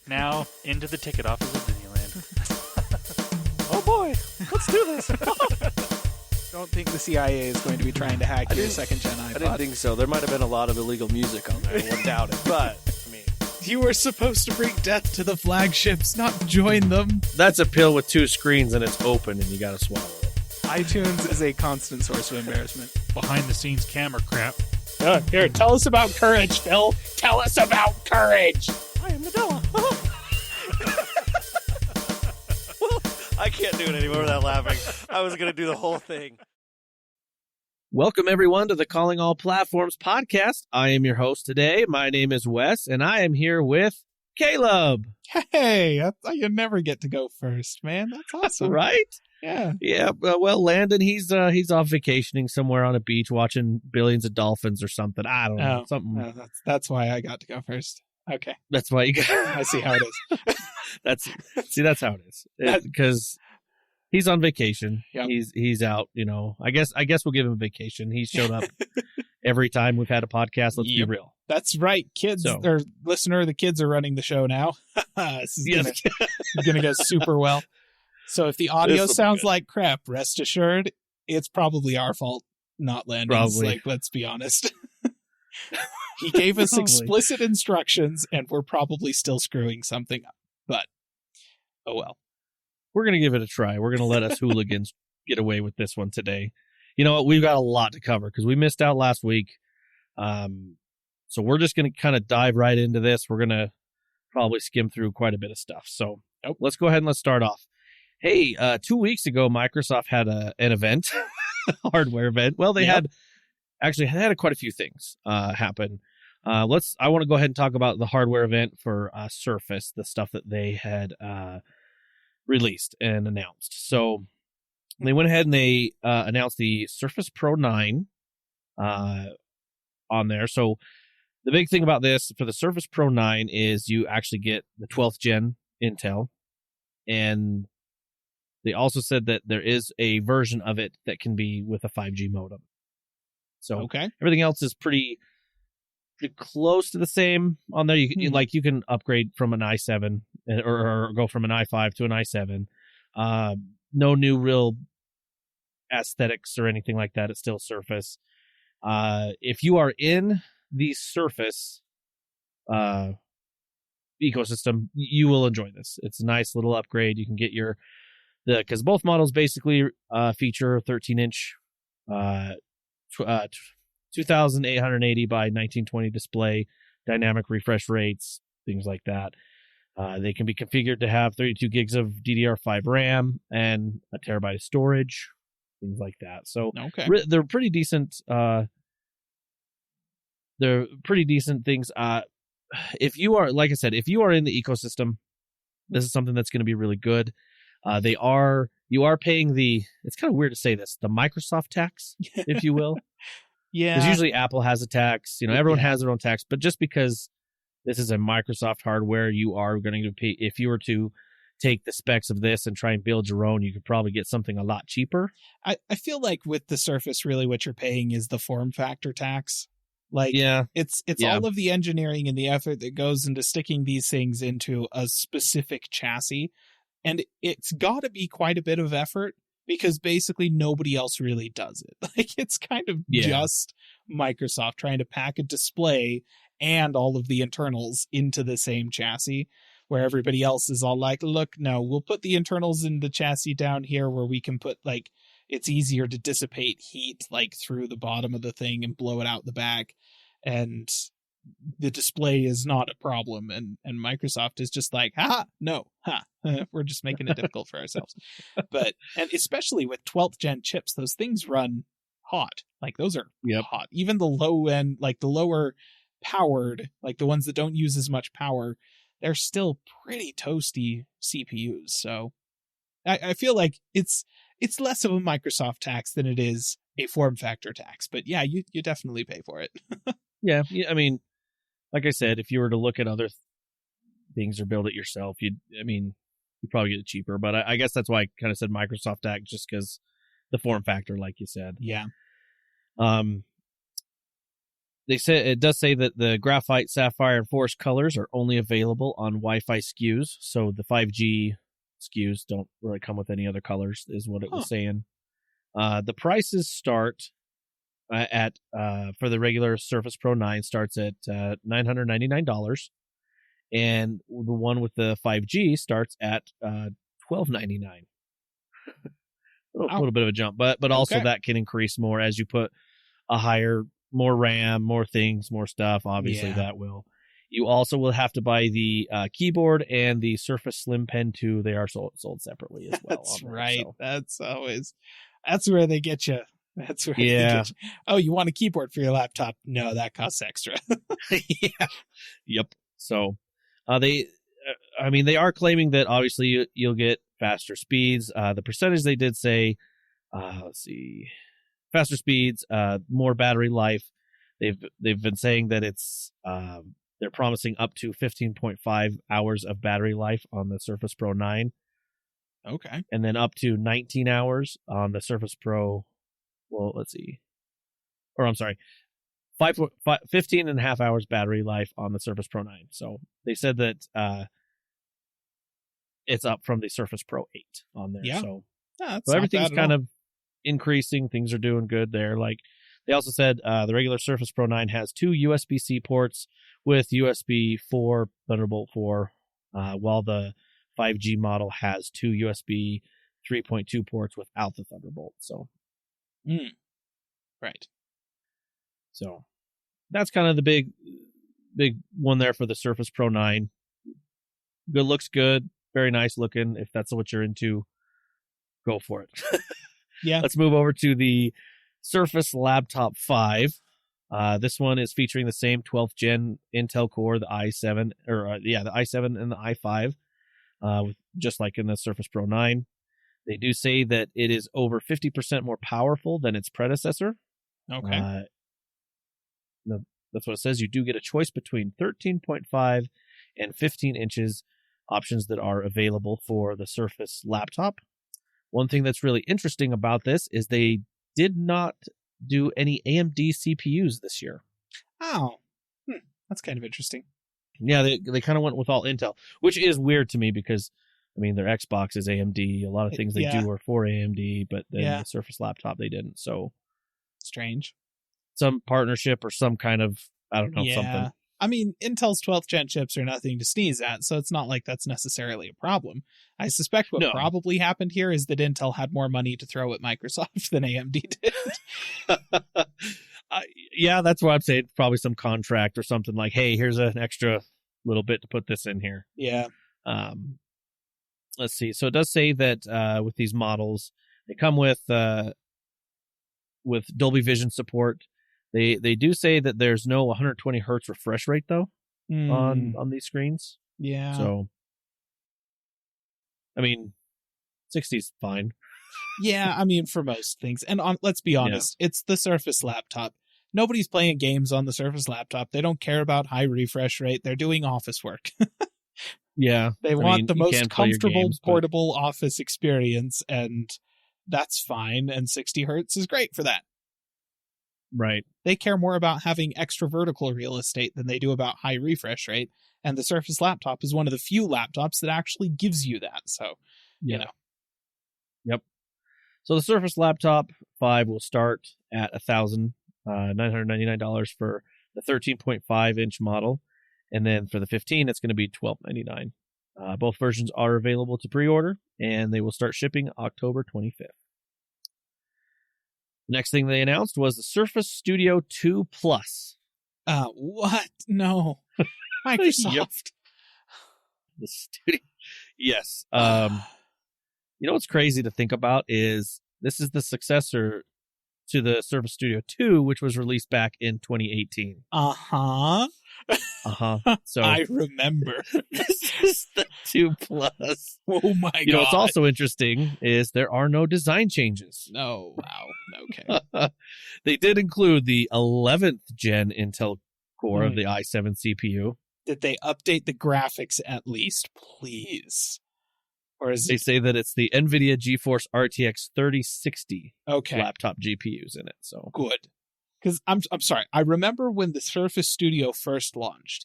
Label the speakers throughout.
Speaker 1: Now, into the ticket office of Disneyland.
Speaker 2: Oh boy, let's do this.
Speaker 3: Don't think the CIA is going to be trying to hack your second-gen iPod.
Speaker 2: I didn't think so. There might have been a lot of illegal music on there. I wouldn't doubt it. But, I mean...
Speaker 3: You were supposed to bring death to the flagships, not join them.
Speaker 2: That's a pill with two screens and it's open and you gotta swallow it.
Speaker 3: iTunes is a constant source of embarrassment.
Speaker 1: Behind-the-scenes camera crap.
Speaker 3: Here, tell us about courage, Phil. Tell us about courage.
Speaker 2: I am Nadella. I can't do it anymore without laughing. I was going to do the whole thing. Welcome, everyone, to the Calling All Platforms podcast. I am your host today. My name is Wes, and I am here with Caleb.
Speaker 3: Hey, you never get to go first, man. That's awesome.
Speaker 2: Right?
Speaker 3: Yeah.
Speaker 2: Yeah, well, Landon, he's off vacationing somewhere on a beach watching billions of dolphins or something. I don't know. Something.
Speaker 3: That's why I got to go first. Okay.
Speaker 2: That's why you got...
Speaker 3: I see how it is.
Speaker 2: That's how it is. Because he's on vacation.
Speaker 3: Yep.
Speaker 2: He's out, you know. I guess we'll give him a vacation. He's showed up every time we've had a podcast. Let's be real.
Speaker 3: That's right. Kids, or listener, the kids are running the show now. This is gonna go super well. So if the audio sounds like crap, rest assured, it's probably our fault, not Landon's.
Speaker 2: Probably.
Speaker 3: Like, let's be honest. He gave us explicit instructions, and we're probably still screwing something up. But, oh well.
Speaker 2: We're going to give it a try. We're going to let us hooligans get away with this one today. You know what? We've got a lot to cover because we missed out last week. So we're just going to kind of dive right into this. We're going to probably skim through quite a bit of stuff. So let's go ahead and let's start off. Hey, 2 weeks ago, Microsoft had an event, hardware event. Well, they had quite a few things happen. I want to go ahead and talk about the hardware event for Surface, the stuff that they had released and announced. So they went ahead and they announced the Surface Pro 9 on there. So the big thing about this for the Surface Pro 9 is you actually get the 12th gen Intel, and they also said that there is a version of it that can be with a 5G modem. So everything else is pretty close to the same on there. You can upgrade from an i7 or go from an i5 to an i7. No new real aesthetics or anything like that. It's still Surface. If you are in the Surface ecosystem, you will enjoy this. It's a nice little upgrade. You can get because both models basically feature 13-inch 2880 by 1920 display, dynamic refresh rates, things like that. They can be configured to have 32 gigs of DDR5 RAM and a terabyte of storage, things like that. So they're pretty decent. They're pretty decent things. If you are, like I said, if you are in the ecosystem, this is something that's going to be really good. You are paying it's kind of weird to say this, the Microsoft tax, if you will.
Speaker 3: Yeah.
Speaker 2: Because usually Apple has a tax, everyone has their own tax, but just because this is a Microsoft hardware, you are going to pay. If you were to take the specs of this and try and build your own, you could probably get something a lot cheaper.
Speaker 3: I feel like with the Surface, really what you're paying is the form factor tax. Like, it's all of the engineering and the effort that goes into sticking these things into a specific chassis. And it's got to be quite a bit of effort because basically nobody else really does it. Like, it's kind of just Microsoft trying to pack a display and all of the internals into the same chassis, where everybody else is all like, look, no, we'll put the internals in the chassis down here where we can put, like, it's easier to dissipate heat, like, through the bottom of the thing and blow it out the back. And the display is not a problem. And Microsoft is just like, we're just making it difficult for ourselves. And especially with 12th gen chips, those things run hot. Like, those are hot. Even the low end, like the lower powered, like the ones that don't use as much power, they're still pretty toasty CPUs. So I feel like it's less of a Microsoft tax than it is a form factor tax. But yeah, you definitely pay for it.
Speaker 2: Yeah, I mean, like I said, if you were to look at other things or build it yourself, you'd probably get it cheaper. But I guess that's why I kind of said Microsoft tax, just because the form factor, like you said.
Speaker 3: Yeah.
Speaker 2: They say it does say that the graphite, sapphire, and forest colors are only available on Wi-Fi SKUs. So the 5G SKUs don't really come with any other colors, is what it was saying. The prices start at for the regular Surface Pro 9 starts at $999, and the one with the 5G starts at $1299. A little bit of a jump, but also that can increase more as you put a higher, more RAM, more things, more stuff. Obviously, that will. You also will have to buy the keyboard and the Surface Slim Pen 2. They are sold separately as well.
Speaker 3: That's right. So. That's where they get you. That's where they get you. Oh, you want a keyboard for your laptop? No, that costs extra.
Speaker 2: Yep. So they are claiming that obviously you'll get faster speeds. The percentage they did say, let's see, faster speeds, more battery life. They've been saying that it's they're promising up to 15.5 hours of battery life on the Surface Pro 9.
Speaker 3: Okay.
Speaker 2: And then up to 19 hours on the Surface Pro. Well, let's see. Or I'm sorry, 15 and a half hours battery life on the Surface Pro 9. So they said that it's up from the Surface Pro 8 on there.
Speaker 3: Yeah.
Speaker 2: So
Speaker 3: so
Speaker 2: everything's kind of increasing. Things are doing good there. Like they also said the regular Surface Pro 9 has 2 USB-C ports with USB 4, Thunderbolt 4, while the 5G model has 2 USB 3.2 ports without the Thunderbolt. So,
Speaker 3: right.
Speaker 2: So that's kind of the big one there for the Surface Pro 9. Good, looks good, very nice looking. If that's what you're into, go for it.
Speaker 3: Yeah.
Speaker 2: Let's move over to the Surface Laptop 5. This one is featuring the same 12th gen Intel Core, the i7, the i7 and the i5. Just like in the Surface Pro 9. They do say that it is over 50% more powerful than its predecessor.
Speaker 3: Okay.
Speaker 2: That's what it says. You do get a choice between 13.5 and 15 inches, options that are available for the Surface Laptop. One thing that's really interesting about this is they did not do any AMD CPUs this year.
Speaker 3: Oh, that's kind of interesting.
Speaker 2: Yeah, they kind of went with all Intel, which is weird to me because, I mean, their Xbox is AMD. A lot of things they do are for AMD, but then the Surface Laptop, they didn't. So
Speaker 3: strange.
Speaker 2: Some partnership or some kind of, I don't know, something.
Speaker 3: I mean, Intel's 12th gen chips are nothing to sneeze at, so it's not like that's necessarily a problem. I suspect what probably happened here is that Intel had more money to throw at Microsoft than AMD did.
Speaker 2: Yeah, that's what I'm saying. Probably some contract or something like, hey, here's an extra little bit to put this in here.
Speaker 3: Yeah.
Speaker 2: Let's see. So it does say that with these models, they come with Dolby Vision support. They do say that there's no 120 hertz refresh rate though on these screens.
Speaker 3: Yeah.
Speaker 2: So, I mean, 60's fine.
Speaker 3: Yeah, I mean, for most things. And let's be honest, it's the Surface Laptop. Nobody's playing games on the Surface Laptop. They don't care about high refresh rate. They're doing office work.
Speaker 2: Yeah.
Speaker 3: They want the most comfortable, portable office experience, and that's fine. And 60 hertz is great for that.
Speaker 2: Right.
Speaker 3: They care more about having extra vertical real estate than they do about high refresh rate. And the Surface Laptop is one of the few laptops that actually gives you that. So, you know.
Speaker 2: Yep. So the Surface Laptop 5 will start at $1,999 for the 13.5 inch model. And then for the 15, it's going to be $1,299. Both versions are available to pre-order, and they will start shipping October 25th. Next thing they announced was the Surface Studio 2 Plus.
Speaker 3: What? No. Microsoft.
Speaker 2: The Studio. Yes. You know what's crazy to think about is this is the successor to the Surface Studio 2, which was released back in 2018.
Speaker 3: Uh-huh.
Speaker 2: So
Speaker 3: I remember.
Speaker 2: This is the 2 Plus.
Speaker 3: Oh my God.
Speaker 2: You know what's also interesting is there are no design changes.
Speaker 3: No. Wow. Okay.
Speaker 2: They did include the 11th gen Intel Core of the i7 CPU.
Speaker 3: Did they update the graphics at least, please? Or is
Speaker 2: they say that it's the Nvidia GeForce RTX 3060
Speaker 3: laptop
Speaker 2: GPUs in it. So
Speaker 3: good. Because I'm sorry. I remember when the Surface Studio first launched,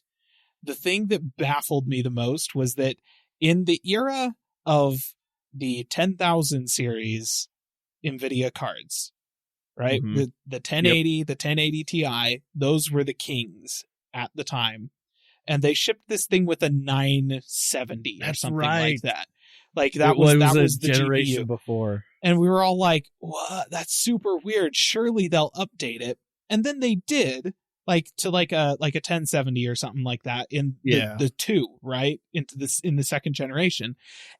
Speaker 3: the thing that baffled me the most was that in the era of the 10,000 series Nvidia cards, right?
Speaker 2: Mm-hmm.
Speaker 3: The 1080, the 1080 Ti, those were the kings at the time. And they shipped this thing with a 970 or something like that. Like that was the
Speaker 2: generation
Speaker 3: GPU
Speaker 2: before.
Speaker 3: And we were all like, what? That's super weird. Surely they'll update it. And then they did, like to like a 1070 or something like that in the 2, right? In the second generation.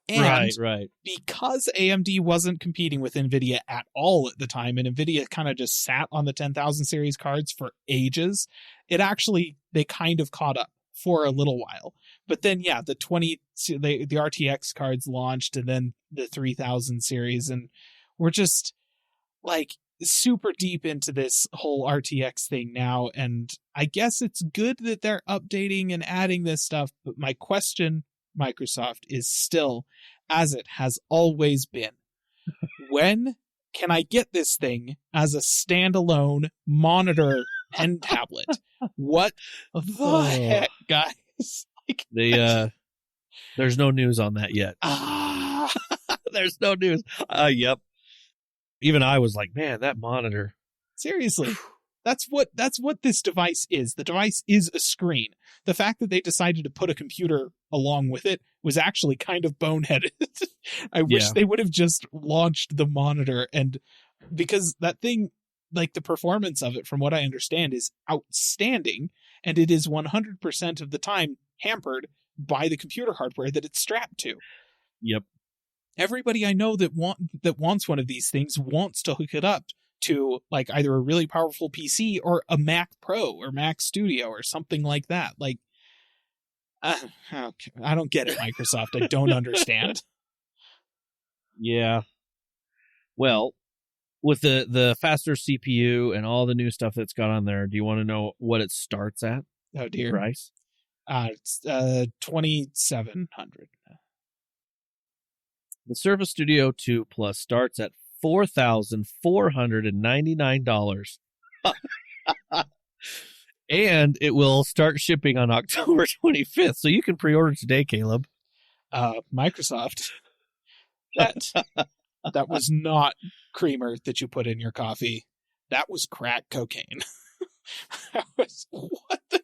Speaker 3: And
Speaker 2: right.
Speaker 3: because AMD wasn't competing with Nvidia at all at the time, and Nvidia kind of just sat on the 10,000 series cards for ages, they kind of caught up for a little while. But then, yeah, the RTX cards launched, and then the 3000 series, and we're just like super deep into this whole RTX thing now. And I guess it's good that they're updating and adding this stuff. But my question, Microsoft, is still, as it has always been, when can I get this thing as a standalone monitor pen tablet? What the heck, guys? Like,
Speaker 2: there's no news on that yet. There's no news. Yep. Even I was like, man, that monitor.
Speaker 3: Seriously. That's what this device is. The device is a screen. The fact that they decided to put a computer along with it was actually kind of boneheaded. I wish they would have just launched the monitor, and because that thing, like the performance of it, from what I understand, is outstanding, and it is 100% of the time hampered by the computer hardware that it's strapped to.
Speaker 2: Yep.
Speaker 3: Everybody I know that wants one of these things wants to hook it up to like either a really powerful PC or a Mac Pro or Mac Studio or something like that. Like, I don't get it, Microsoft. I don't understand.
Speaker 2: Yeah. Well, with the faster CPU and all the new stuff that's got on there, do you want to know what it starts at?
Speaker 3: Oh dear.
Speaker 2: Price?
Speaker 3: It's $2,700.
Speaker 2: The Surface Studio 2 Plus starts at $4,499. And it will start shipping on October 25th. So you can pre-order today, Caleb.
Speaker 3: Microsoft. That was not creamer that you put in your coffee. That was crack cocaine. What the?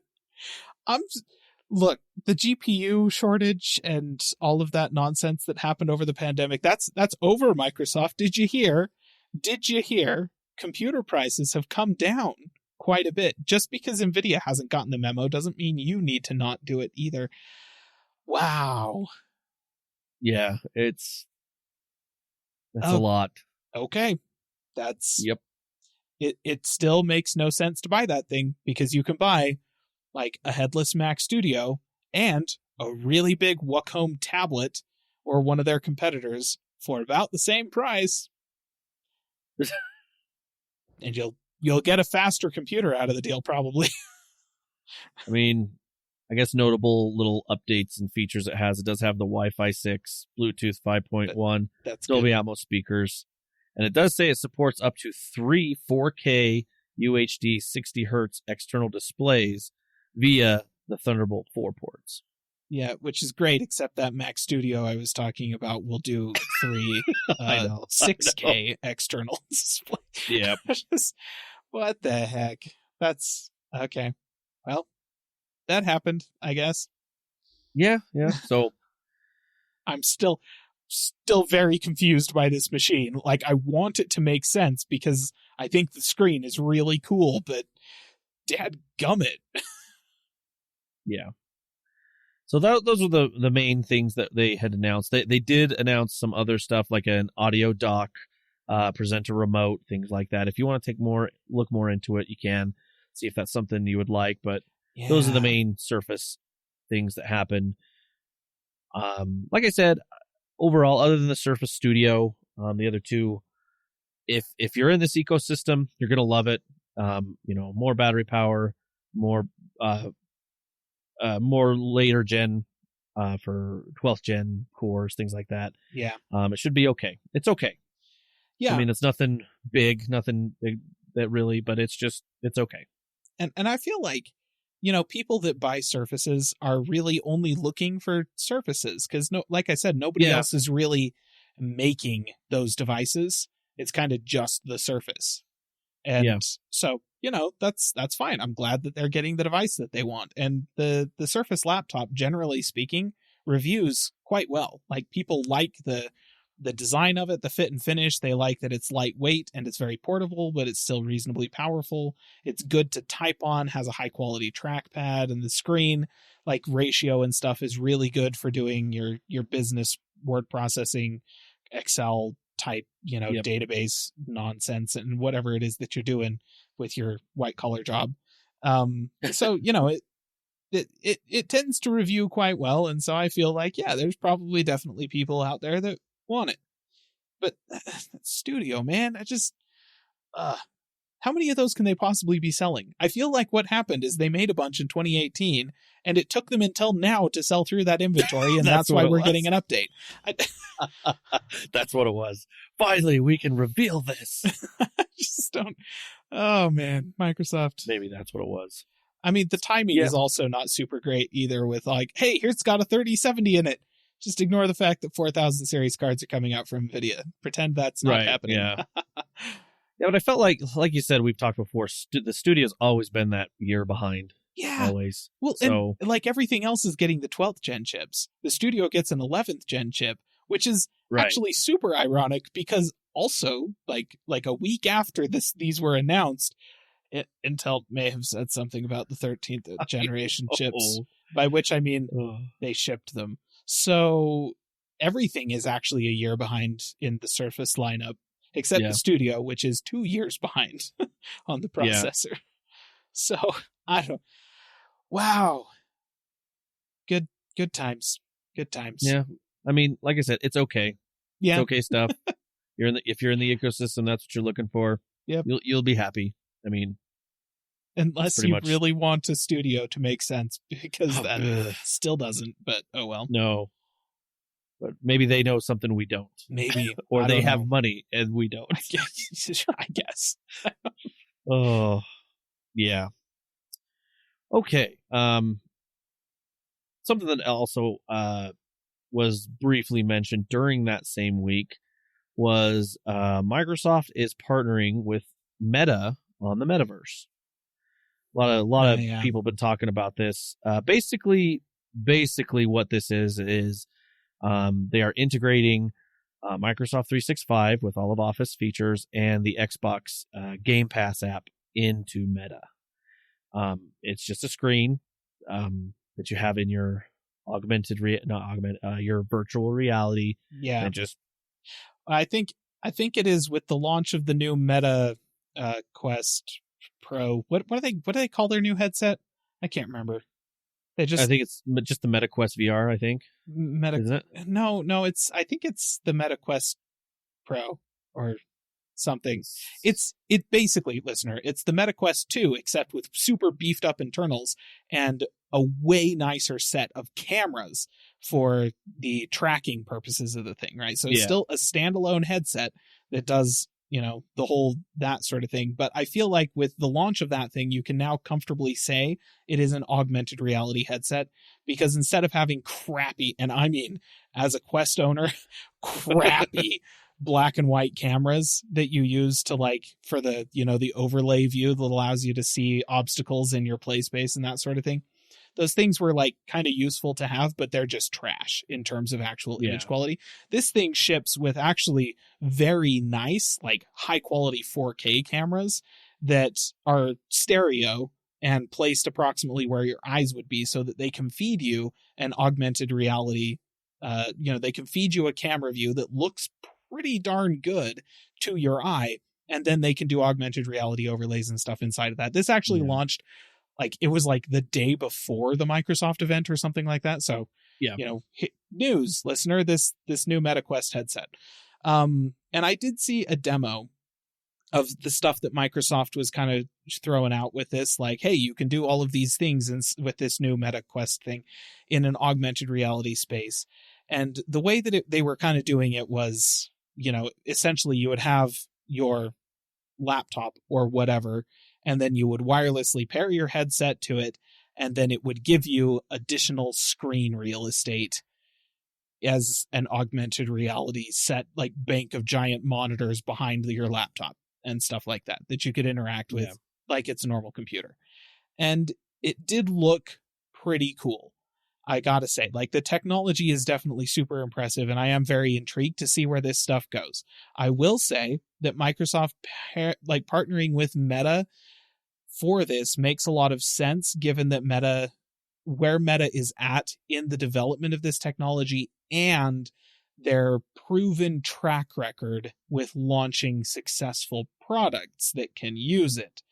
Speaker 3: Look, the GPU shortage and all of that nonsense that happened over the pandemic, that's over, Microsoft. Did you hear? Computer prices have come down quite a bit. Just because Nvidia hasn't gotten the memo doesn't mean you need to not do it either. Wow.
Speaker 2: Yeah, that's a lot.
Speaker 3: Okay. That's...
Speaker 2: Yep.
Speaker 3: It still makes no sense to buy that thing, because you can buy like a headless Mac Studio and a really big Wacom tablet or one of their competitors for about the same price. And you'll get a faster computer out of the deal, probably.
Speaker 2: I mean, I guess notable little updates and features it has. It does have the Wi-Fi 6, Bluetooth 5.1,
Speaker 3: that's
Speaker 2: Dolby
Speaker 3: good.
Speaker 2: Atmos speakers. And it does say it supports up to 3 4K UHD 60 Hertz external displays via the Thunderbolt 4 ports.
Speaker 3: Yeah, which is great, except that Mac Studio I was talking about will do 3 6K external display.
Speaker 2: Yeah.
Speaker 3: What the heck? That's okay. Well, that happened, I guess.
Speaker 2: Yeah. So
Speaker 3: I'm still very confused by this machine. Like, I want it to make sense because I think the screen is really cool, but dadgummit.
Speaker 2: Yeah. So those were the main things that they had announced. They did announce some other stuff like an audio dock, presenter remote, things like that. If you want to look more into it, you can see if that's something you would like. But those are the main Surface things that happen. Like I said, overall, other than the Surface Studio, the other two, if you're in this ecosystem, you're gonna love it. More battery power, more later gen for 12th gen cores, things like that.
Speaker 3: Yeah.
Speaker 2: It should be okay. It's okay.
Speaker 3: Yeah.
Speaker 2: I mean, it's nothing big that that really, but it's okay.
Speaker 3: And I feel like, people that buy Surfaces are really only looking for Surfaces because, like I said, nobody else is really making those devices. It's kind of just the Surface. And so, that's fine. I'm glad that they're getting the device that they want. And the Surface laptop, generally speaking, reviews quite well. Like, people like the design of it, the fit and finish. They like that it's lightweight and it's very portable, but it's still reasonably powerful. It's good to type on, has a high quality trackpad, and the screen like ratio and stuff is really good for doing your business word processing, Excel type, database nonsense and whatever it is that you're doing with your white collar job. So, it tends to review quite well. And so I feel like, there's probably definitely people out there that want it. But Studio, man, how many of those can they possibly be selling? I feel like what happened is they made a bunch in 2018 and it took them until now to sell through that inventory. And that's why we're getting an update.
Speaker 2: That's what it was. Finally, we can reveal this.
Speaker 3: I just don't. Oh man, Microsoft.
Speaker 2: Maybe that's what it was.
Speaker 3: I mean, the timing is also not super great either with like, hey, here's got a 3070 in it. Just ignore the fact that 4000 series cards are coming out from Nvidia. Pretend that's not happening.
Speaker 2: Yeah. But I felt like you said, we've talked before, the studio's always been that year behind.
Speaker 3: Yeah.
Speaker 2: Always.
Speaker 3: Well, so, and like everything else is getting the 12th gen chips. The studio gets an 11th gen chip, which is actually super ironic because also like a week after these were announced, Intel may have said something about the 13th generation chips, by which I mean they shipped them. So everything is actually a year behind in the Surface lineup, except the Studio, which is 2 years behind on the processor. Yeah. So I don't. Wow. Good times. Good times.
Speaker 2: Yeah. I mean, like I said, it's okay.
Speaker 3: Yeah.
Speaker 2: It's okay stuff. If you're in the ecosystem, that's what you're looking for.
Speaker 3: Yep.
Speaker 2: You'll be happy. I mean,
Speaker 3: unless you really want a Studio to make sense, because that still doesn't, but oh well.
Speaker 2: No. But maybe they know something we don't.
Speaker 3: Maybe.
Speaker 2: Or they have money and we don't.
Speaker 3: I guess.
Speaker 2: Oh, yeah. Okay. Something that also was briefly mentioned during that same week was Microsoft is partnering with Meta on the metaverse. A lot of people have been talking about this. Basically what this is they are integrating Microsoft 365 with all of Office features and the Xbox Game Pass app into Meta. It's just a screen that you have in your your virtual reality.
Speaker 3: Yeah.
Speaker 2: And just
Speaker 3: I think it is with the launch of the new Meta Quest Pro. What do they call their new headset? I can't remember. I
Speaker 2: think it's just the Meta Quest VR, I think. Isn't it?
Speaker 3: No, I think it's the Meta Quest Pro or something. It basically, listener, it's the Meta Quest 2, except with super beefed up internals and a way nicer set of cameras for the tracking purposes of the thing, right? So it's still a standalone headset that does, the whole that sort of thing. But I feel like with the launch of that thing, you can now comfortably say it is an augmented reality headset, because instead of having crappy, and I mean, as a Quest owner, crappy black and white cameras that you use to for the, the overlay view that allows you to see obstacles in your play space and that sort of thing. Those things were kind of useful to have, but they're just trash in terms of actual image quality. This thing ships with actually very nice, high quality 4K cameras that are stereo and placed approximately where your eyes would be, so that they can feed you an augmented reality. They can feed you a camera view that looks pretty darn good to your eye, and then they can do augmented reality overlays and stuff inside of that. This actually launched it was the day before the Microsoft event or something like that. So, news, listener, this new Meta Quest headset. And I did see a demo of the stuff that Microsoft was kind of throwing out with this, hey, you can do all of these things with this new Meta Quest thing in an augmented reality space. And the way that they were kind of doing it was, essentially you would have your laptop or whatever, and then you would wirelessly pair your headset to it, and then it would give you additional screen real estate as an augmented reality set, like bank of giant monitors behind your laptop and stuff like that you could interact with like it's a normal computer. And it did look pretty cool. I gotta say, like, the technology is definitely super impressive, and I am very intrigued to see where this stuff goes. I will say that Microsoft, partnering with Meta for this makes a lot of sense, given that where Meta is at in the development of this technology and their proven track record with launching successful products that can use it.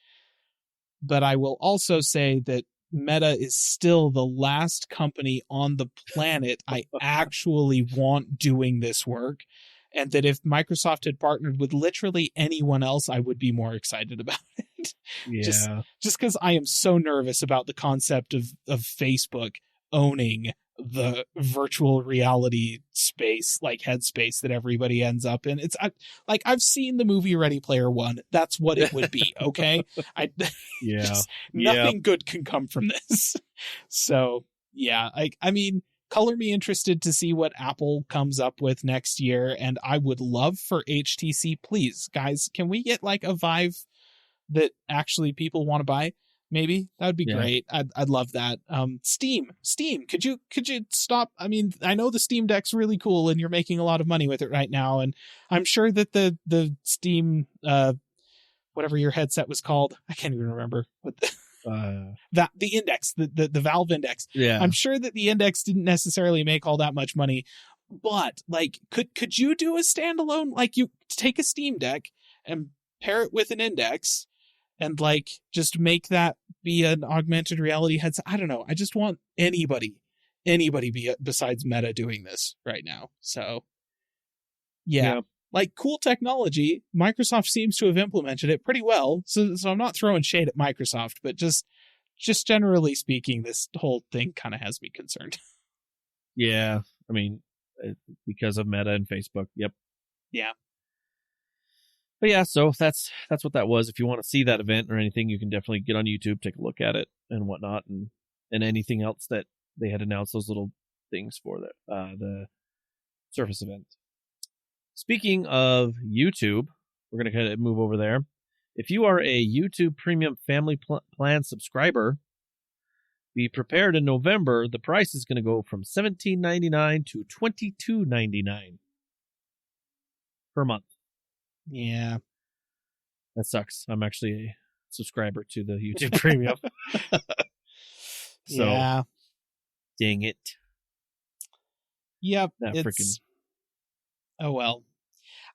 Speaker 3: But I will also say that Meta is still the last company on the planet I actually want doing this work, and that if Microsoft had partnered with literally anyone else, I would be more excited about it.
Speaker 2: Yeah.
Speaker 3: Just because I am so nervous about the concept of Facebook owning the virtual reality space, like headspace that everybody ends up in. I've seen the movie Ready Player One. That's what it would be. Okay. Nothing good can come from this. So yeah, I mean, color me interested to see what Apple comes up with next year. And I would love for HTC, please guys, can we get like a Vive that actually people want to buy? Maybe that would be great. I'd love that. Steam, could you stop? I mean, I know the Steam Deck's really cool and you're making a lot of money with it right now. And I'm sure that the Steam, whatever your headset was called, I can't even remember what that the Index, the Valve Index.
Speaker 2: Yeah.
Speaker 3: I'm sure that the Index didn't necessarily make all that much money, but like, could you do a standalone, like you take a Steam Deck and pair it with an Index and like just make that be an augmented reality headset? I don't know. I just want anybody besides Meta doing this right now. So yeah. Like, cool technology. Microsoft seems to have implemented it pretty well. So I'm not throwing shade at Microsoft, but just generally speaking, this whole thing kind of has me concerned.
Speaker 2: Yeah. I mean, because of Meta and Facebook. Yep.
Speaker 3: Yeah.
Speaker 2: But yeah, so that's what that was. If you want to see that event or anything, you can definitely get on YouTube, take a look at it and whatnot, and anything else that they had announced, those little things for the Surface event. Speaking of YouTube, we're going to kind of move over there. If you are a YouTube Premium Family Plan subscriber, be prepared in November. The price is going to go from $17.99 to $22.99 per month.
Speaker 3: Yeah.
Speaker 2: That sucks. I'm actually a subscriber to the YouTube Premium. So,
Speaker 3: yeah.
Speaker 2: Dang it.
Speaker 3: Yep. Oh, well.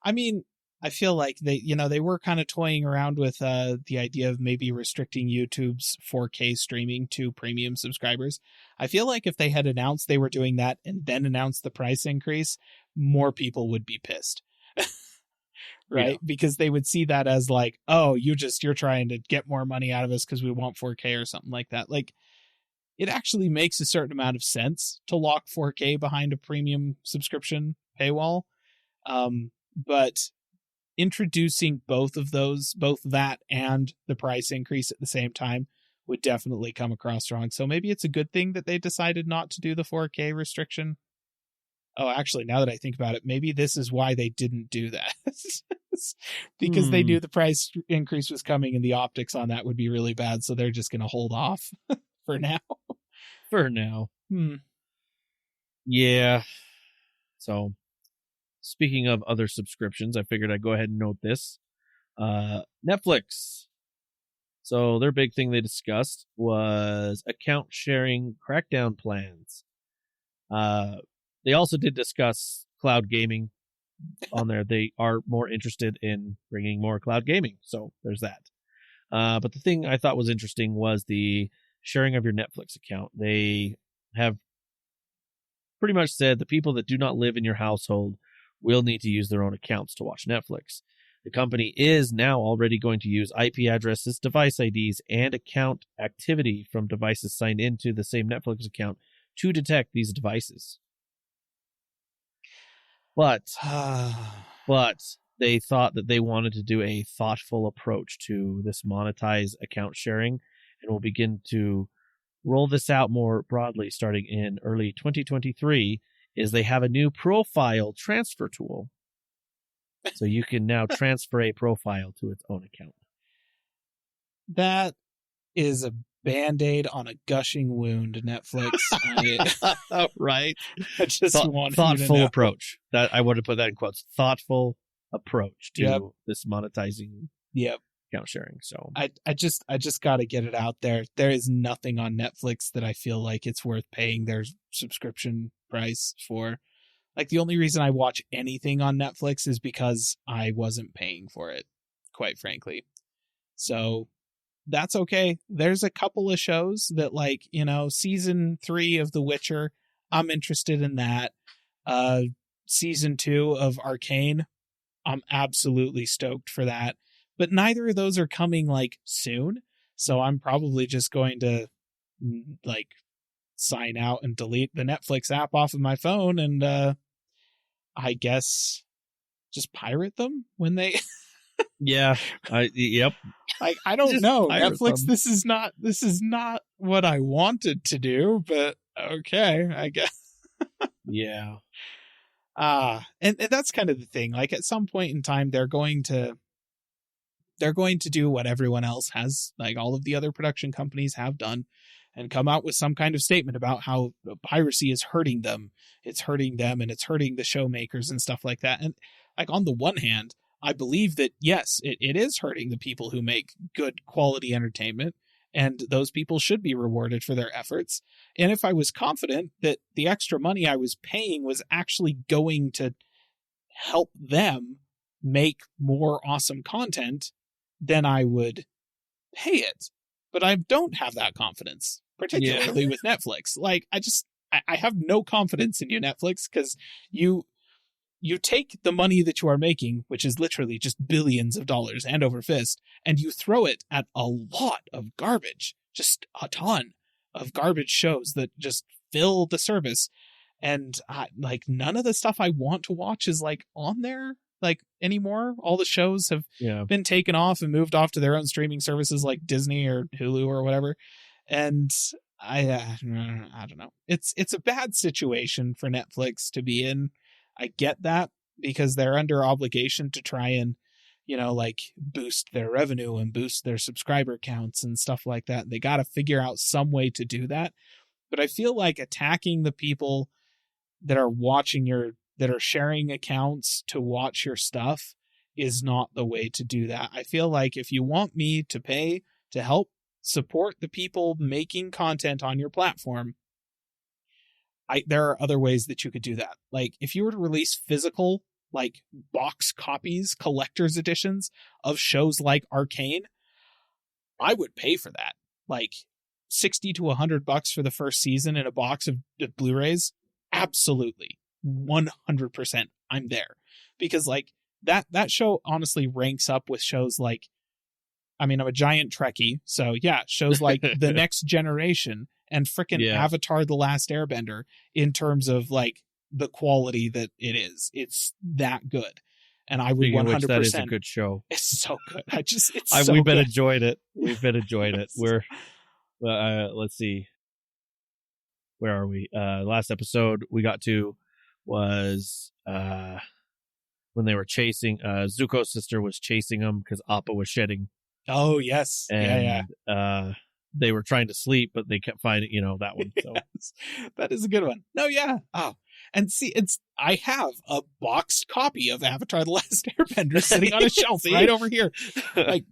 Speaker 3: I mean, I feel like they were kind of toying around with the idea of maybe restricting YouTube's 4K streaming to premium subscribers. I feel like if they had announced they were doing that and then announced the price increase, more people would be pissed. Right? Yeah. Because they would see that as like, oh, you're trying to get more money out of us because we want 4K or something like that. Like, it actually makes a certain amount of sense to lock 4K behind a premium subscription paywall. But introducing both of those, both that and the price increase at the same time, would definitely come across wrong. So maybe it's a good thing that they decided not to do the 4K restriction. Oh, actually, now that I think about it, maybe this is why they didn't do that. Because they knew the price increase was coming and the optics on that would be really bad. So they're just going to hold off for now.
Speaker 2: For now. Yeah. So, speaking of other subscriptions, I figured I'd go ahead and note this. Netflix. So their big thing they discussed was account sharing crackdown plans. They also did discuss cloud gaming on there. They are more interested in bringing more cloud gaming. So there's that. But the thing I thought was interesting was the sharing of your Netflix account. They have pretty much said the people that do not live in your household will need to use their own accounts to watch Netflix. The company is now already going to use IP addresses, device IDs, and account activity from devices signed into the same Netflix account to detect these devices. But they thought that they wanted to do a thoughtful approach to this monetized account sharing, and will begin to roll this out more broadly starting in early 2023, is they have a new profile transfer tool. So you can now transfer a profile to its own account.
Speaker 3: That is a Band-Aid on a gushing wound, Netflix.
Speaker 2: Right?
Speaker 3: I just want
Speaker 2: thoughtful approach. That I would have put that in quotes. Thoughtful approach to this monetizing account sharing. So
Speaker 3: I just got to get it out there. There is nothing on Netflix that I feel like it's worth paying their subscription price for. Like, the only reason I watch anything on Netflix is because I wasn't paying for it, quite frankly. So that's okay. There's a couple of shows that, like, you know, season 3 of The Witcher, I'm interested in that. Season 2 of Arcane, I'm absolutely stoked for that. But neither of those are coming, like, soon. So I'm probably just going to, like, sign out and delete the Netflix app off of my phone and I guess just pirate them when they
Speaker 2: yep.
Speaker 3: I don't know, Netflix them. this is not what I wanted to do, but okay, I guess.
Speaker 2: Yeah.
Speaker 3: And that's kind of the thing. Like, at some point in time they're going to do what everyone else has, like all of the other production companies have done, and come out with some kind of statement about how piracy is hurting them. It's hurting them and it's hurting the show makers and stuff like that. And, like, on the one hand, I believe that, yes, it is hurting the people who make good quality entertainment, and those people should be rewarded for their efforts. And if I was confident that the extra money I was paying was actually going to help them make more awesome content, then I would pay it. But I don't have that confidence, particularly with Netflix. Like, I have no confidence in you, Netflix, because you take the money that you are making, which is literally just billions of dollars hand over fist, and you throw it at a lot of garbage, just a ton of garbage shows that just fill the service. And like, none of the stuff I want to watch is, like, on there, like, anymore. All the shows have been taken off and moved off to their own streaming services like Disney or Hulu or whatever. And I don't know. It's a bad situation for Netflix to be in. I get that, because they're under obligation to try and, you know, like, boost their revenue and boost their subscriber counts and stuff like that. They got to figure out some way to do that. But I feel like attacking the people that are that are sharing accounts to watch your stuff is not the way to do that. I feel like if you want me to pay to help support the people making content on your platform, there are other ways that you could do that. Like, if you were to release physical, like, box copies, collector's editions of shows like Arcane, I would pay for that. Like, $60 to $100 for the first season in a box of Blu-rays. Absolutely. 100%. I'm there. Because, like, that show honestly ranks up with shows like, I mean, I'm a giant Trekkie, so yeah, shows like The Next Generation and frickin' Avatar: The Last Airbender, in terms of, like, the quality that it is. It's that good. And I would 100%.
Speaker 2: That is a good show.
Speaker 3: It's so good.
Speaker 2: We've been enjoying it. We've been enjoying it. We're, let's see. Where are we? Last episode we got to was when they were chasing, Zuko's sister was chasing them because Appa was shedding.
Speaker 3: Oh, yes.
Speaker 2: And, they were trying to sleep, but they kept finding, that one. So
Speaker 3: yes, that is a good one. No, yeah. Oh, and see, I have a boxed copy of Avatar: The Last Airbender sitting on a shelf right over here, like,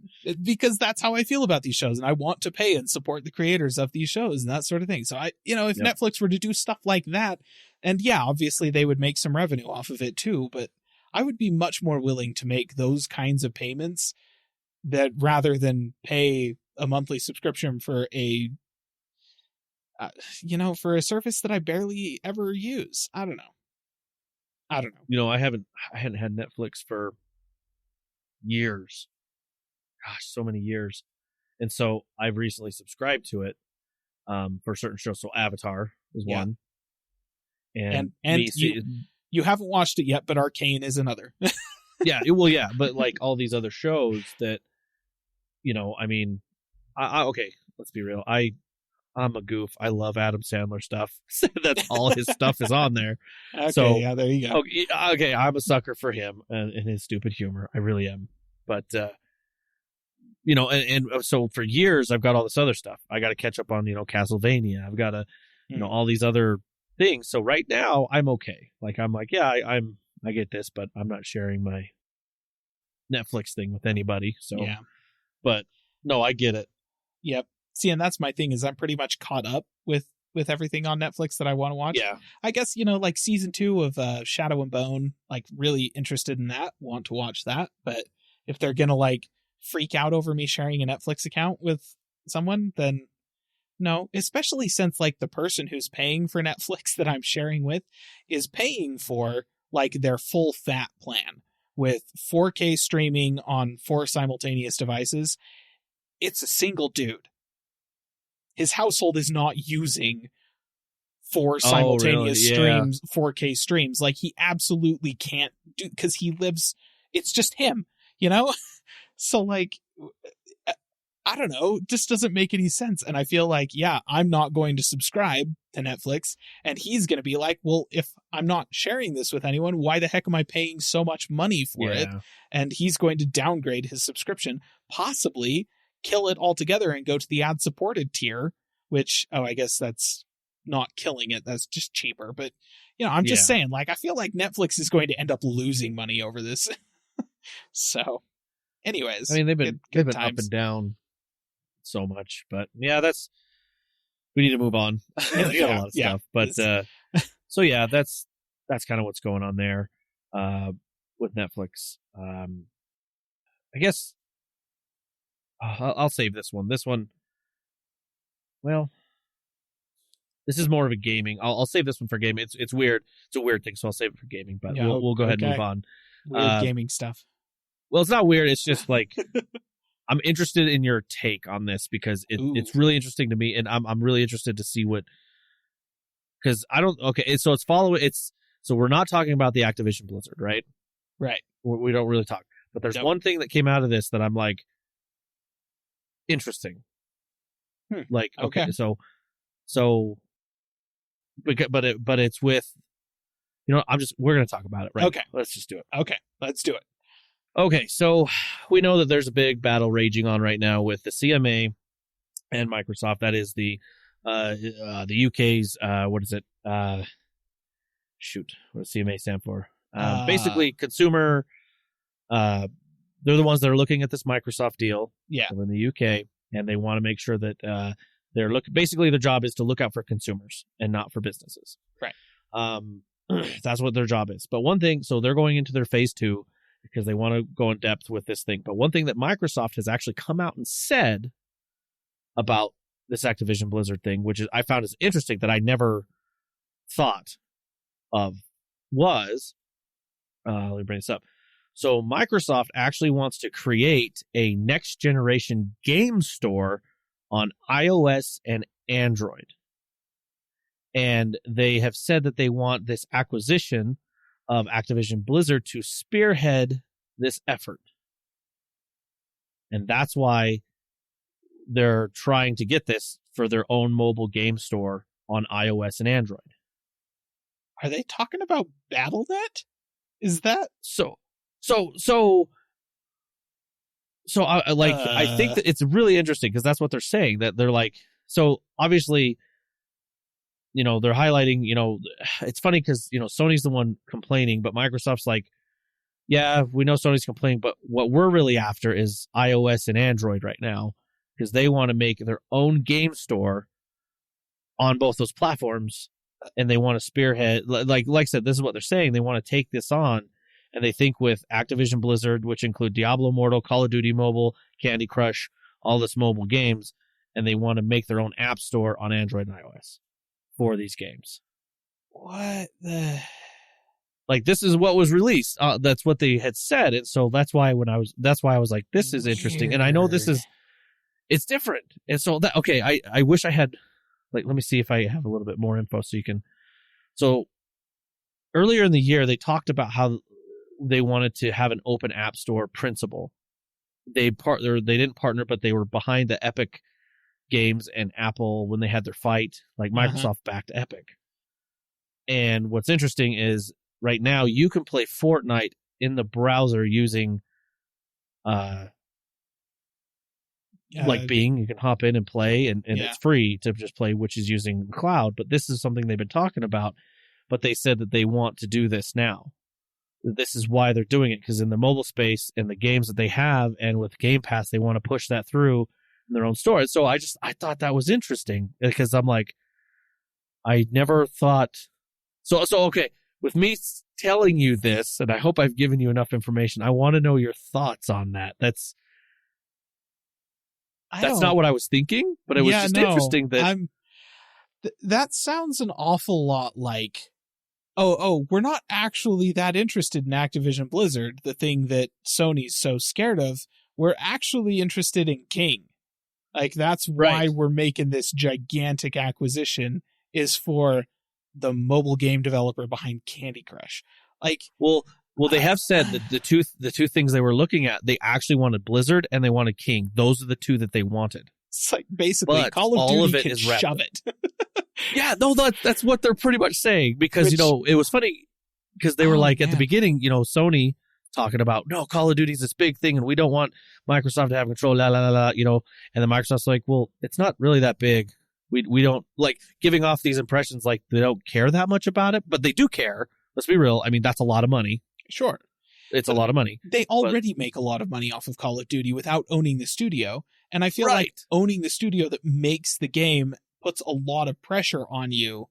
Speaker 3: because that's how I feel about these shows, and I want to pay and support the creators of these shows and that sort of thing. So if Netflix were to do stuff like that, and yeah, obviously they would make some revenue off of it too, but I would be much more willing to make those kinds of payments that rather than pay a monthly subscription for a service that I barely ever use. I don't know.
Speaker 2: I hadn't had Netflix for years. Gosh, so many years. And so I've recently subscribed to it for certain shows. So Avatar is one. And
Speaker 3: you haven't watched it yet, but Arcane is another.
Speaker 2: yeah, but like all these other shows that, I mean, okay, let's be real. I'm a goof. I love Adam Sandler stuff. That's all his stuff is on there.
Speaker 3: Okay,
Speaker 2: so,
Speaker 3: yeah, there you go.
Speaker 2: Okay, I'm a sucker for him and his stupid humor. I really am. But, and so for years, I've got all this other stuff. I got to catch up on, Castlevania. I've got to, all these other things. So right now, I'm okay. Like, I'm like, yeah, I get this, but I'm not sharing my Netflix thing with anybody. So,
Speaker 3: yeah.
Speaker 2: But no, I get it.
Speaker 3: Yep. See, and that's my thing is I'm pretty much caught up with everything on Netflix that I want to watch.
Speaker 2: Yeah.
Speaker 3: I guess, like season 2 of Shadow and Bone, like really interested in that, want to watch that. But if they're going to like freak out over me sharing a Netflix account with someone, then no, especially since like the person who's paying for Netflix that I'm sharing with is paying for like their full fat plan with 4K streaming on 4 simultaneous devices. It's a single dude. His household is not using 4 simultaneous streams, 4K streams. Like he absolutely can't do, because he lives, it's just him, So like, I don't know, it just doesn't make any sense. And I feel like, yeah, I'm not going to subscribe to Netflix. And he's going to be like, well, if I'm not sharing this with anyone, why the heck am I paying so much money for it? And he's going to downgrade his subscription, possibly kill it altogether and go to the ad-supported tier, which, I guess that's not killing it. That's just cheaper. But, I'm just saying, like, I feel like Netflix is going to end up losing money over this. So, anyways.
Speaker 2: I mean, they've been
Speaker 3: times.
Speaker 2: up and down so much. But, yeah, we need to move on. We got a lot of stuff. But, so, yeah, that's kind of what's going on there with Netflix. I guess I'll save this one. This one, well, this is more of a gaming. I'll save this one for gaming. It's weird. It's a weird thing, so I'll save it for gaming. But we'll go ahead and move on.
Speaker 3: Weird gaming stuff.
Speaker 2: Well, it's not weird. It's just like I'm interested in your take on this because it's really interesting to me, and I'm really interested to see what. Because I don't. Okay, so so we're not talking about the Activision Blizzard, right?
Speaker 3: Right.
Speaker 2: We don't really talk. But there's one thing that came out of this that I'm like. Interesting. Like, okay. So but it's with, we're going to talk about it, right?
Speaker 3: Okay.
Speaker 2: Let's just do it.
Speaker 3: Okay. Let's do it.
Speaker 2: Okay. So we know that there's a big battle raging on right now with the CMA and Microsoft. That is the UK's, what is it? What does CMA stand for? Basically consumer, they're the ones that are looking at this Microsoft deal in the UK, and they want to make sure that basically their job is to look out for consumers and not for businesses.
Speaker 3: Right.
Speaker 2: That's what their job is. But one thing, so they're going into their phase 2 because they want to go in depth with this thing. But one thing that Microsoft has actually come out and said about this Activision Blizzard thing, which I found is interesting that I never thought of, was, let me bring this up. So Microsoft actually wants to create a next generation game store on iOS and Android. And they have said that they want this acquisition of Activision Blizzard to spearhead this effort. And that's why they're trying to get this for their own mobile game store on iOS and Android.
Speaker 3: Are they talking about BattleNet? Is that
Speaker 2: so? I think that it's really interesting because that's what they're saying, that they're like, so obviously, they're highlighting, it's funny because, Sony's the one complaining, but Microsoft's like, yeah, we know Sony's complaining, but what we're really after is iOS and Android right now because they want to make their own game store on both those platforms and they want to spearhead, like I said, this is what they're saying. They want to take this on. And they think with Activision Blizzard, which include Diablo Immortal, Call of Duty Mobile, Candy Crush, all this mobile games, and they want to make their own app store on Android and iOS for these games.
Speaker 3: What the?
Speaker 2: Like, this is what was released. That's what they had said. And so that's why I was like, this is interesting. And I know it's different. And so I wish I had, like, let me see if I have a little bit more info so you can. So earlier in the year, they talked about how they wanted to have an open app store principle. They didn't partner, but they were behind the Epic Games and Apple when they had their fight. Like Microsoft backed Epic. And what's interesting is right now you can play Fortnite in the browser using like Bing. You can hop in and play, and it's free to just play, which is using the cloud. But this is something they've been talking about. But they said that they want to do this now. This is why they're doing it, because in the mobile space and the games that they have, and with Game Pass, they want to push that through in their own store. So I thought that was interesting, because I'm like, I never thought. So okay, with me telling you this, and I hope I've given you enough information, I want to know your thoughts on that. That's not what I was thinking, but it was interesting that
Speaker 3: that sounds an awful lot like, we're not actually that interested in Activision Blizzard, the thing that Sony's so scared of. We're actually interested in King. Like, that's why we're making this gigantic acquisition, is for the mobile game developer behind Candy Crush. Like,
Speaker 2: well, they have said that the two things they were looking at, they actually wanted Blizzard and they wanted King. Those are the two that they wanted.
Speaker 3: It's like, basically, Call of Duty can shove it.
Speaker 2: Yeah, no, that's what they're pretty much saying, because, it was funny, because they were at the beginning, Sony talking about, no, Call of Duty's this big thing and we don't want Microsoft to have control, la, la, la, la, and then Microsoft's like, well, it's not really that big. We don't, like, giving off these impressions like they don't care that much about it, but they do care. Let's be real. I mean, that's a lot of money.
Speaker 3: Sure.
Speaker 2: It's a lot of money.
Speaker 3: They already make a lot of money off of Call of Duty without owning the studio. And I feel like owning the studio that makes the game puts a lot of pressure on you.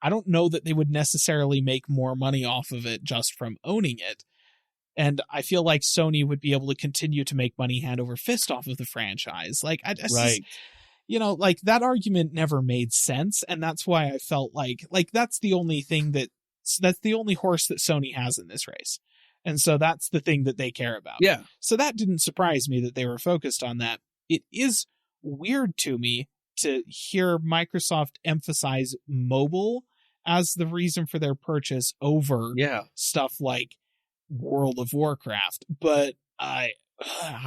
Speaker 3: I don't know that they would necessarily make more money off of it just from owning it. And I feel like Sony would be able to continue to make money hand over fist off of the franchise. Like, like, that argument never made sense. And that's why I felt like that's the only thing that's the only horse that Sony has in this race. And so that's the thing that they care about.
Speaker 2: Yeah.
Speaker 3: So that didn't surprise me that they were focused on that. It is weird to me to hear Microsoft emphasize mobile as the reason for their purchase over stuff like World of Warcraft. But I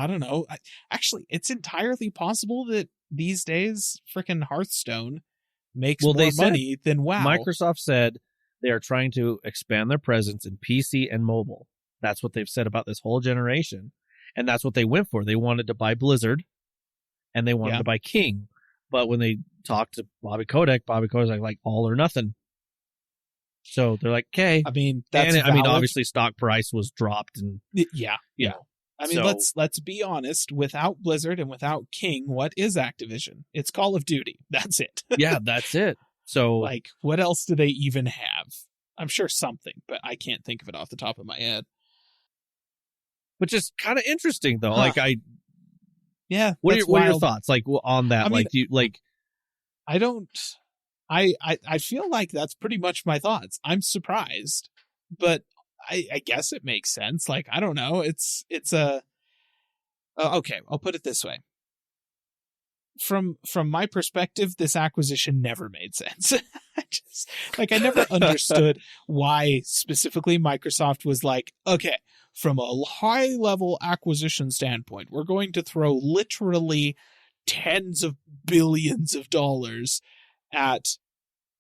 Speaker 3: don't know. Actually, it's entirely possible that these days frickin' Hearthstone makes more money than WoW.
Speaker 2: Microsoft said they are trying to expand their presence in PC and mobile. That's what they've said about this whole generation. And that's what they went for. They wanted to buy Blizzard and they wanted to buy King. But when they talked to Bobby Kotick was like all or nothing. So they're like, okay.
Speaker 3: I mean,
Speaker 2: obviously stock price was dropped, and
Speaker 3: I mean, let's be honest. Without Blizzard and without King, what is Activision? It's Call of Duty. That's it.
Speaker 2: Yeah, that's it. So,
Speaker 3: like, what else do they even have? I'm sure something, but I can't think of it off the top of my head.
Speaker 2: Which is kind of interesting, though.
Speaker 3: Huh.
Speaker 2: Like, what are your thoughts, like, on that? I mean,
Speaker 3: I feel like that's pretty much my thoughts. I'm surprised, but I guess it makes sense. Like, I don't know. It's okay. I'll put it this way. From my perspective, this acquisition never made sense. I never understood why specifically Microsoft was like, okay, from a high level acquisition standpoint, we're going to throw literally tens of billions of dollars at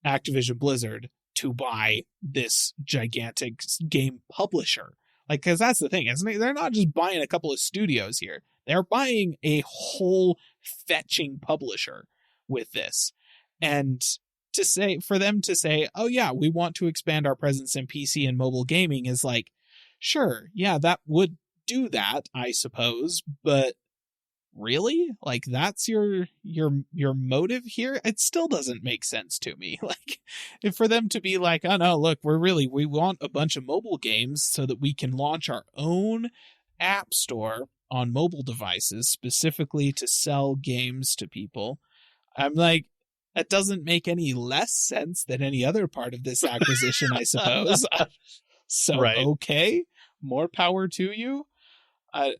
Speaker 3: Activision Blizzard to buy this gigantic game publisher. Like, because that's the thing, isn't it? They're not just buying a couple of studios here. They're buying a whole fetching publisher with this. And for them to say, oh yeah, we want to expand our presence in PC and mobile gaming is like, sure, yeah, that would do that, I suppose, but really? Like, that's your motive here? It still doesn't make sense to me. Like, if for them to be like, oh no, look, we want a bunch of mobile games so that we can launch our own app store on mobile devices specifically to sell games to people. I'm like, that doesn't make any less sense than any other part of this acquisition, I suppose. So, okay, more power to you. I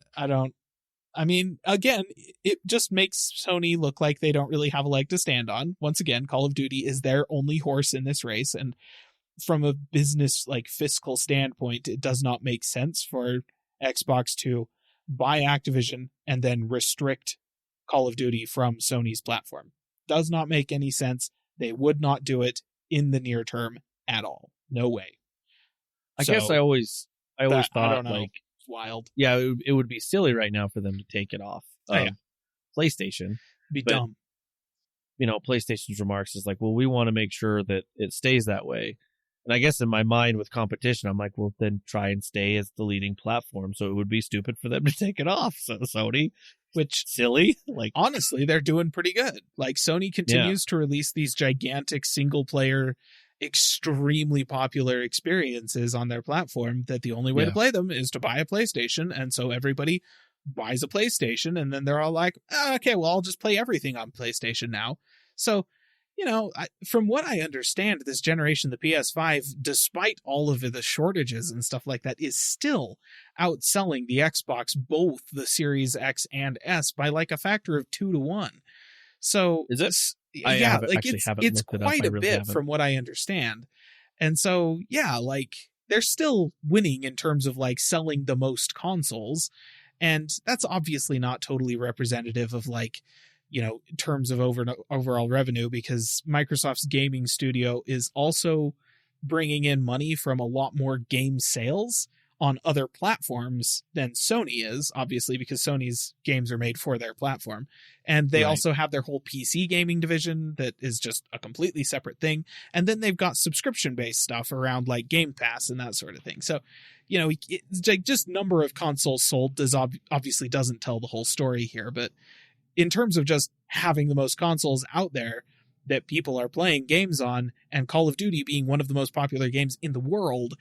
Speaker 3: mean, again, it just makes Sony look like they don't really have a leg to stand on. Once again, Call of Duty is their only horse in this race. And from a business like fiscal standpoint, it does not make sense for Xbox to buy Activision and then restrict Call of Duty from Sony's platform. Does not make any sense. They would not do it in the near term at all. No way.
Speaker 2: I guess I always thought,
Speaker 3: I don't know.
Speaker 2: like,
Speaker 3: it's wild.
Speaker 2: Yeah, it would be silly right now for them to take it off PlayStation.
Speaker 3: Be dumb.
Speaker 2: PlayStation's remarks is like, well, we want to make sure that it stays that way. And I guess in my mind with competition, I'm like, well, then try and stay as the leading platform. So it would be stupid for them to take it off. So Sony, which silly. Like,
Speaker 3: honestly, they're doing pretty good. Like, Sony continues to release these gigantic single player, extremely popular experiences on their platform that the only way to play them is to buy a PlayStation. And so everybody buys a PlayStation, and then they're all like, okay, well, I'll just play everything on PlayStation now. So, from what I understand, this generation, the PS5, despite all of the shortages and stuff like that, is still outselling the Xbox, both the Series X and S, by like a factor of 2 to 1. So
Speaker 2: is it?
Speaker 3: It's quite a bit from what I understand. And so, they're still winning in terms of like selling the most consoles. And that's obviously not totally representative of like, in terms of overall revenue, because Microsoft's gaming studio is also bringing in money from a lot more game sales on other platforms than Sony is, obviously, because Sony's games are made for their platform. And they also have their whole PC gaming division that is just a completely separate thing. And then they've got subscription-based stuff around like Game Pass and that sort of thing. So, it's like just number of consoles sold obviously doesn't tell the whole story here, but in terms of just having the most consoles out there that people are playing games on, and Call of Duty being one of the most popular games in the world,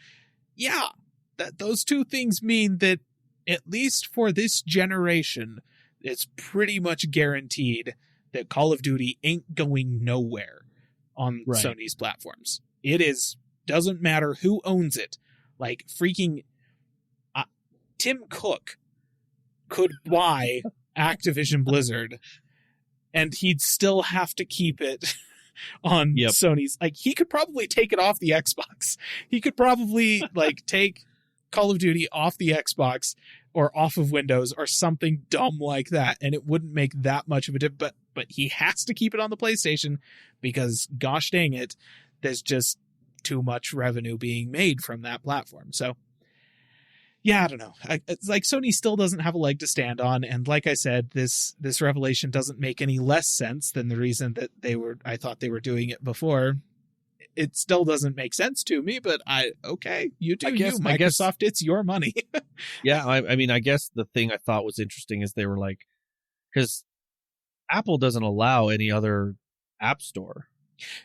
Speaker 3: that those two things mean that at least for this generation, it's pretty much guaranteed that Call of Duty ain't going nowhere on Sony's platforms. Doesn't matter who owns it. Like freaking Tim Cook could buy Activision Blizzard, and he'd still have to keep it on Sony's. Like, he could probably take it off the Xbox. He could probably like take Call of Duty off the Xbox or off of Windows or something dumb like that, and it wouldn't make that much of a difference. But he has to keep it on the PlayStation because, gosh dang it, there's just too much revenue being made from that platform. So, I don't know. It's like Sony still doesn't have a leg to stand on, and like I said, this revelation doesn't make any less sense than the reason that I thought they were doing it before. It still doesn't make sense to me, but you do Microsoft, it's your money.
Speaker 2: I guess the thing I thought was interesting is they were like, because Apple doesn't allow any other app store.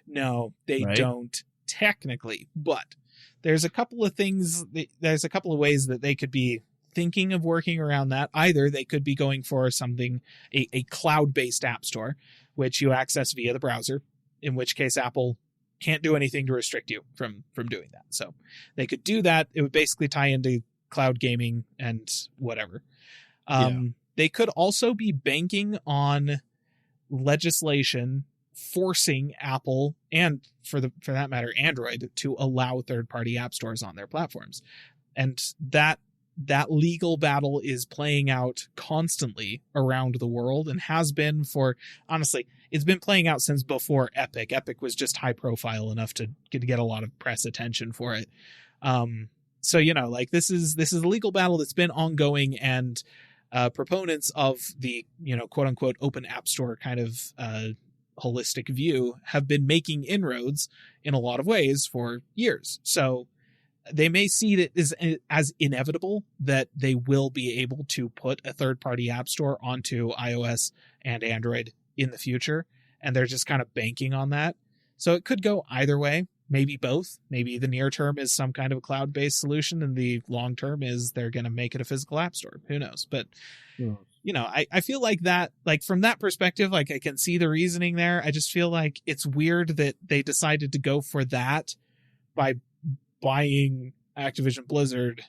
Speaker 3: No, they don't technically, but there's a couple of ways that they could be thinking of working around that. Either they could be going for something, a cloud-based app store, which you access via the browser, in which case Apple can't do anything to restrict you from doing that. So they could do that. It would basically tie into cloud gaming and whatever. They could also be banking on legislation forcing Apple, and for that matter Android, to allow third-party app stores on their platforms. And that legal battle is playing out constantly around the world, and has been for, honestly, it's been playing out since before Epic. Epic was just high profile enough to get a lot of press attention for it. So, this is a legal battle that's been ongoing, and proponents of the, quote unquote open app store kind of holistic view have been making inroads in a lot of ways for years. So they may see it as inevitable that they will be able to put a third-party app store onto iOS and Android in the future, and they're just kind of banking on that. So it could go either way, maybe both. Maybe the near term is some kind of a cloud-based solution, and the long term is they're going to make it a physical app store. Who knows? But I feel like that, like from that perspective, like I can see the reasoning there. I just feel like it's weird that they decided to go for that by buying Activision Blizzard,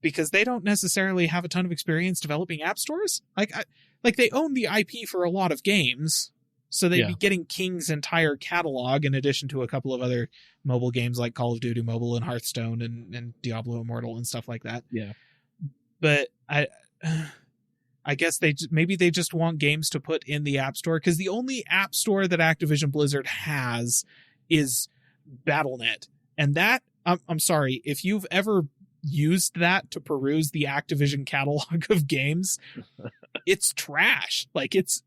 Speaker 3: because they don't necessarily have a ton of experience developing app stores. Like they own the IP for a lot of games, So they'd be getting King's entire catalog in addition to a couple of other mobile games like Call of Duty Mobile and Hearthstone and Diablo Immortal and stuff like that.
Speaker 2: Yeah.
Speaker 3: But I guess maybe they just want games to put in the App Store, because the only App Store that Activision Blizzard has is Battle.net. And that, I'm sorry, if you've ever used that to peruse the Activision catalog of games, it's trash. Like it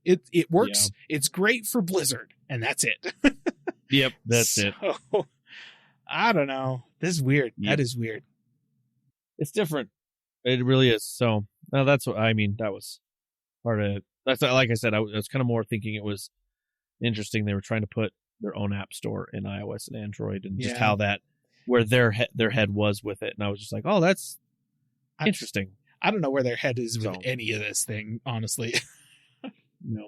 Speaker 3: works. Yeah. It's great for Blizzard, and that's it.
Speaker 2: Yep, that's it.
Speaker 3: I don't know. This is weird. Yep. That is weird.
Speaker 2: It's different. It really is. So that's what I mean. That was part of it. That's like I said. I was kind of more thinking it was interesting. They were trying to put their own app store in iOS and Android, and just how that where their head was with it. And I was just like, oh, that's interesting.
Speaker 3: I don't know where their head is with any of this thing, honestly.
Speaker 2: No.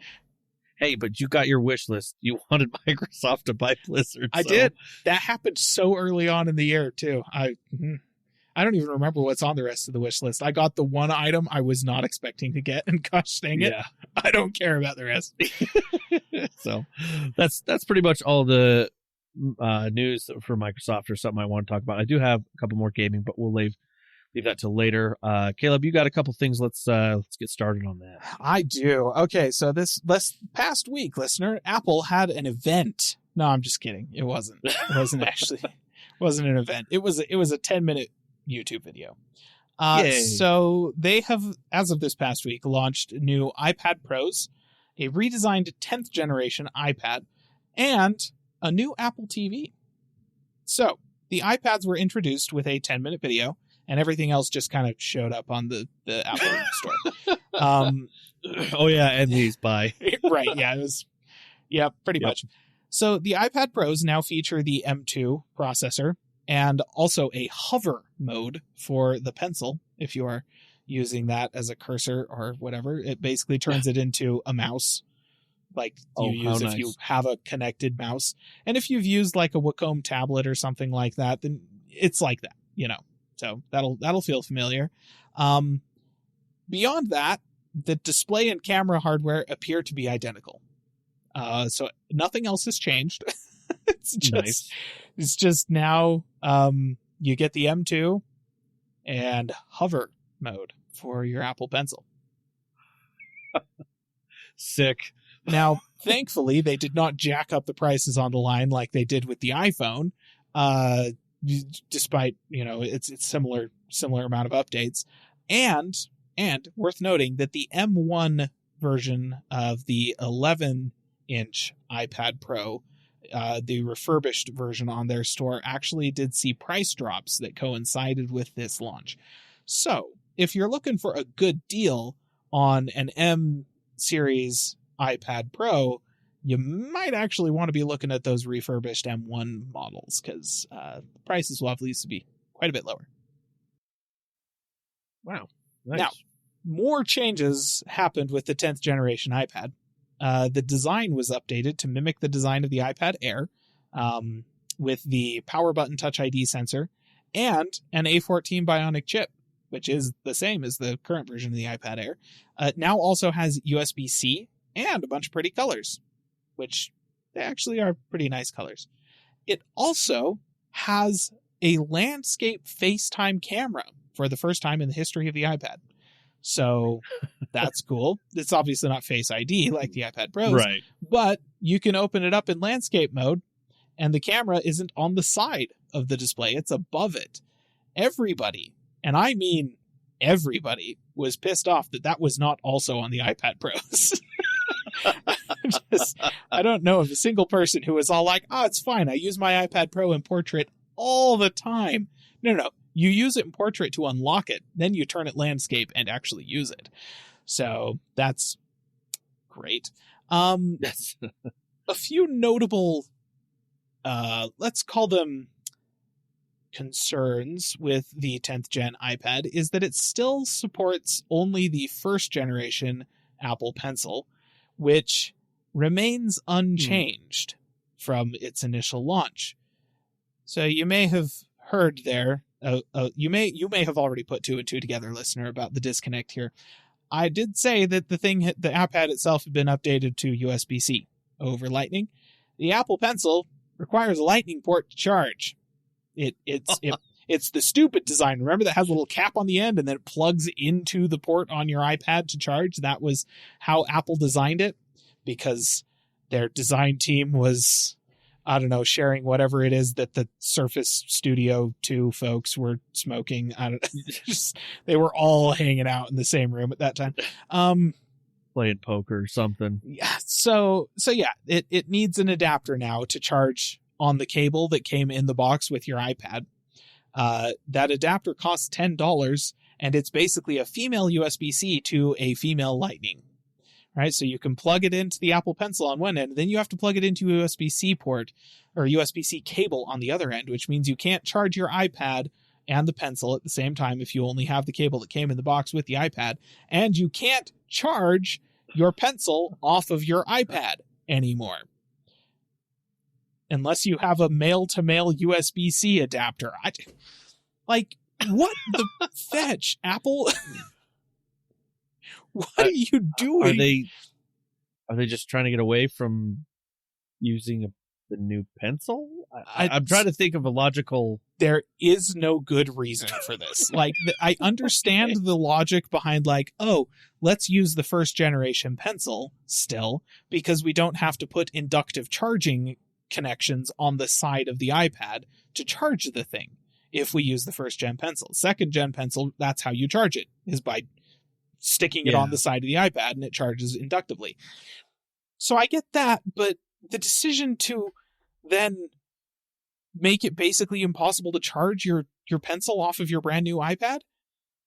Speaker 2: Hey, but you got your wish list. You wanted Microsoft to buy Blizzard.
Speaker 3: I did. That happened so early on in the year too. I don't even remember what's on the rest of the wish list. I got the one item I was not expecting to get, and gosh dang it, I don't care about the rest.
Speaker 2: So that's pretty much all the news for Microsoft or something I want to talk about. I do have a couple more gaming, but we'll leave that till later. Caleb, you got a couple things. Let's get started on that.
Speaker 3: I do. Okay, so this past week, listener, Apple had an event. No, I'm just kidding. It wasn't. It wasn't actually. It wasn't an event. It was a 10-minute YouTube video. So they have, as of this past week, launched new iPad Pros, a redesigned 10th generation iPad, and a new Apple TV. So the iPads were introduced with a 10-minute video, and everything else just kind of showed up on the Apple store.
Speaker 2: And these buy.
Speaker 3: Right, yeah, it was, pretty much. So the iPad Pros now feature the M2 processor, and also a hover mode for the pencil. If you are using that as a cursor or whatever, it basically turns it into a mouse, like you use if you have a connected mouse. And if you've used like a Wacom tablet or something like that, then it's like that, So that'll feel familiar. Beyond that, the display and camera hardware appear to be identical. So nothing else has changed. It's just now you get the M2 and hover mode for your Apple Pencil.
Speaker 2: Sick.
Speaker 3: Now, thankfully, they did not jack up the prices on the line like they did with the iPhone, despite, it's similar amount of updates. And worth noting that the M1 version of the 11-inch iPad Pro, the refurbished version on their store, actually did see price drops that coincided with this launch. So if you're looking for a good deal on an M series iPad Pro, you might actually want to be looking at those refurbished M1 models, because the prices will obviously be quite a bit lower.
Speaker 2: Wow. Nice.
Speaker 3: Now, more changes happened with the 10th generation iPad. The design was updated to mimic the design of the iPad Air, with the power button Touch ID sensor and an A14 Bionic chip, which is the same as the current version of the iPad Air. It now also has USB-C and a bunch of pretty colors, which they actually are pretty nice colors. It also has a landscape FaceTime camera for the first time in the history of the iPad. So that's cool. It's obviously not Face ID like the iPad Pros,
Speaker 2: right? But
Speaker 3: you can open it up in landscape mode, and the camera isn't on the side of the display. It's above it. Everybody, and I mean everybody, was pissed off that was not also on the iPad Pros. I don't know of a single person who was all like, oh, it's fine. I use my iPad Pro in portrait all the time. No. You use it in portrait to unlock it. Then you turn it landscape and actually use it. So that's great. A few notable, let's call them concerns with the 10th gen iPad is that it still supports only the first generation Apple Pencil, which remains unchanged from its initial launch. So you may have heard there, you may have already put two and two together, listener, about the disconnect here. I did say that the iPad itself had been updated to USB-C. over Lightning. The Apple Pencil requires a Lightning port to charge. It's the stupid design. Remember that has a little cap on the end and then it plugs into the port on your iPad to charge? That was how Apple designed it, because their design team was, I don't know, sharing whatever it is that the Surface Studio 2 folks were smoking. I don't they were all hanging out in the same room at that time.
Speaker 2: Playing poker or something.
Speaker 3: Yeah. So yeah, it needs an adapter now to charge on the cable that came in the box with your iPad. That adapter costs $10, and it's basically a female USB-C to a female Lightning. Right, so you can plug it into the Apple Pencil on one end, then you have to plug it into a USB-C port or USB-C cable on the other end, which means you can't charge your iPad and the Pencil at the same time if you only have the cable that came in the box with the iPad, and you can't charge your Pencil off of your iPad anymore unless you have a male-to-male USB-C adapter. Like, what the fetch, Apple? What are you doing?
Speaker 2: Are they just trying to get away from using the new Pencil? I'm trying to think of a logical...
Speaker 3: There is no good reason for this. Like, I understand the logic behind, like, oh, let's use the first generation Pencil still, because we don't have to put inductive charging connections on the side of the iPad to charge the thing if we use the first gen Pencil. Second gen Pencil, that's how you charge it, is by sticking it on the side of the iPad and it charges inductively. So I get that, but the decision to then make it basically impossible to charge your Pencil off of your brand new iPad,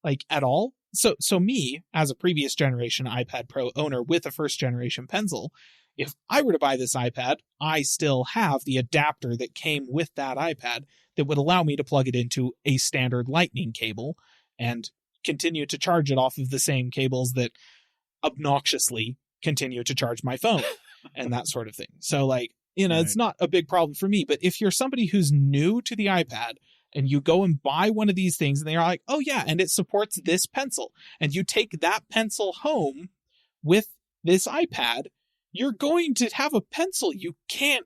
Speaker 3: like, at all. So me, as a previous generation iPad Pro owner with a first generation Pencil, if I were to buy this iPad, I still have the adapter that came with that iPad that would allow me to plug it into a standard Lightning cable and continue to charge it off of the same cables that obnoxiously continue to charge my phone and that sort of thing. So, like, you know, It's not a big problem for me. But if you're somebody who's new to the iPad and you go and buy one of these things and they're like, oh yeah, and it supports this Pencil, and you take that Pencil home with this iPad, you're going to have a Pencil you can't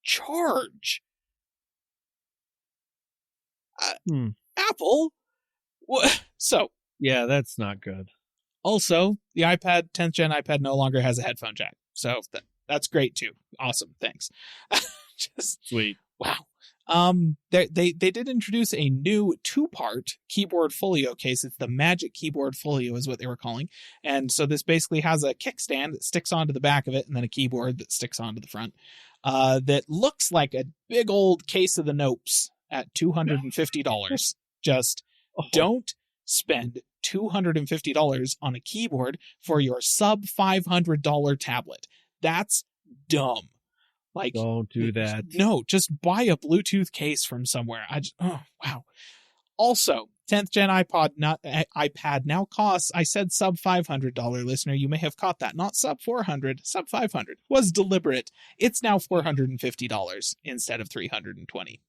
Speaker 3: charge. Apple? So.
Speaker 2: Yeah, that's not good.
Speaker 3: Also, the 10th gen iPad no longer has a headphone jack. So that's great too. Awesome. Thanks. Just
Speaker 2: sweet.
Speaker 3: Wow. They did introduce a new 2-part keyboard folio case. It's the Magic Keyboard Folio is what they were calling. And so this basically has a kickstand that sticks onto the back of it and then a keyboard that sticks onto the front. That looks like a big old case of the Nopes at $250. Just don't spend $250 on a keyboard for your sub $500 tablet. That's dumb. Like,
Speaker 2: don't do that.
Speaker 3: No, just buy a Bluetooth case from somewhere. Wow. Also, 10th gen iPad now costs, I said sub $500 listener, you may have caught that. Not sub 400, sub 500. Was deliberate. It's now $450 instead of $320.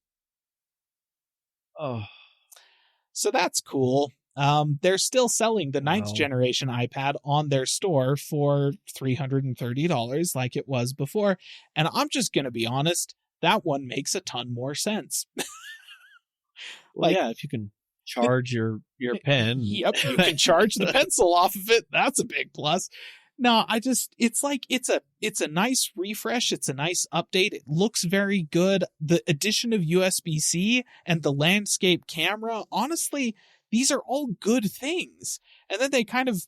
Speaker 2: Oh.
Speaker 3: So that's cool. They're still selling the 9th generation iPad on their store for $330 like it was before. And I'm just going to be honest, that one makes a ton more sense.
Speaker 2: Like, yeah, if you can charge your pen.
Speaker 3: Yep, you can charge the Pencil off of it. That's a big plus. No, it's like, it's a nice refresh. It's a nice update. It looks very good. The addition of USB-C and the landscape camera, honestly, these are all good things. And then they kind of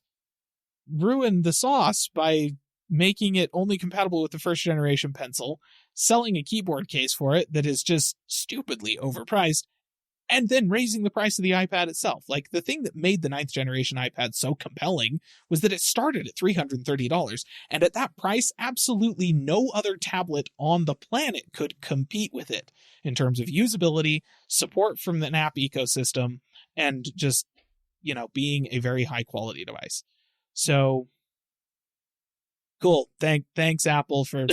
Speaker 3: ruin the sauce by making it only compatible with the first generation Pencil, selling a keyboard case for it that is just stupidly overpriced, and then raising the price of the iPad itself. Like, the thing that made the 9th generation iPad so compelling was that it started at $330. And at that price, absolutely no other tablet on the planet could compete with it in terms of usability, support from the app ecosystem, and just, you know, being a very high quality device. So cool. Thanks Apple for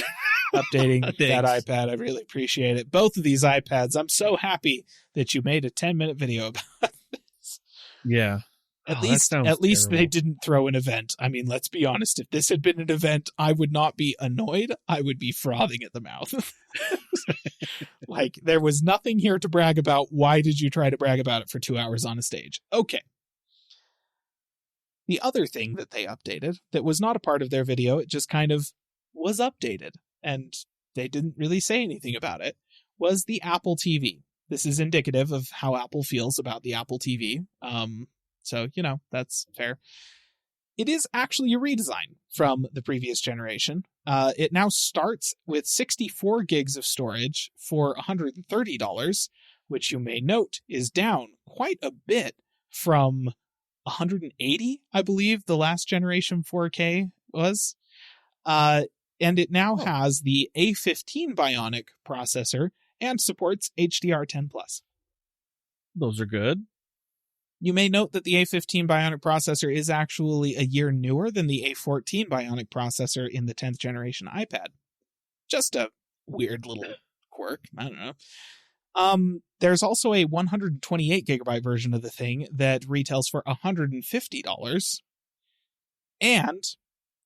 Speaker 3: updating that iPad. I really appreciate it. Both of these iPads, I'm so happy that you made a 10-minute video about this.
Speaker 2: Yeah.
Speaker 3: At least they didn't throw an event. I mean, let's be honest. If this had been an event, I would not be annoyed. I would be frothing at the mouth. Like, there was nothing here to brag about. Why did you try to brag about it for 2 hours on a stage? Okay. The other thing that they updated that was not a part of their video, it just kind of was updated, and they didn't really say anything about it, was the Apple TV. This is indicative of how Apple feels about the Apple TV. So, that's fair. It is actually a redesign from the previous generation. It now starts with 64 gigs of storage for $130, which you may note is down quite a bit from 180, I believe the last generation 4K was. And it now has the A15 Bionic processor and supports HDR10+.
Speaker 2: Those are good.
Speaker 3: You may note that the A15 Bionic processor is actually a year newer than the A14 Bionic processor in the 10th generation iPad. Just a weird little quirk. I don't know. There's also a 128 gigabyte version of the thing that retails for $150. And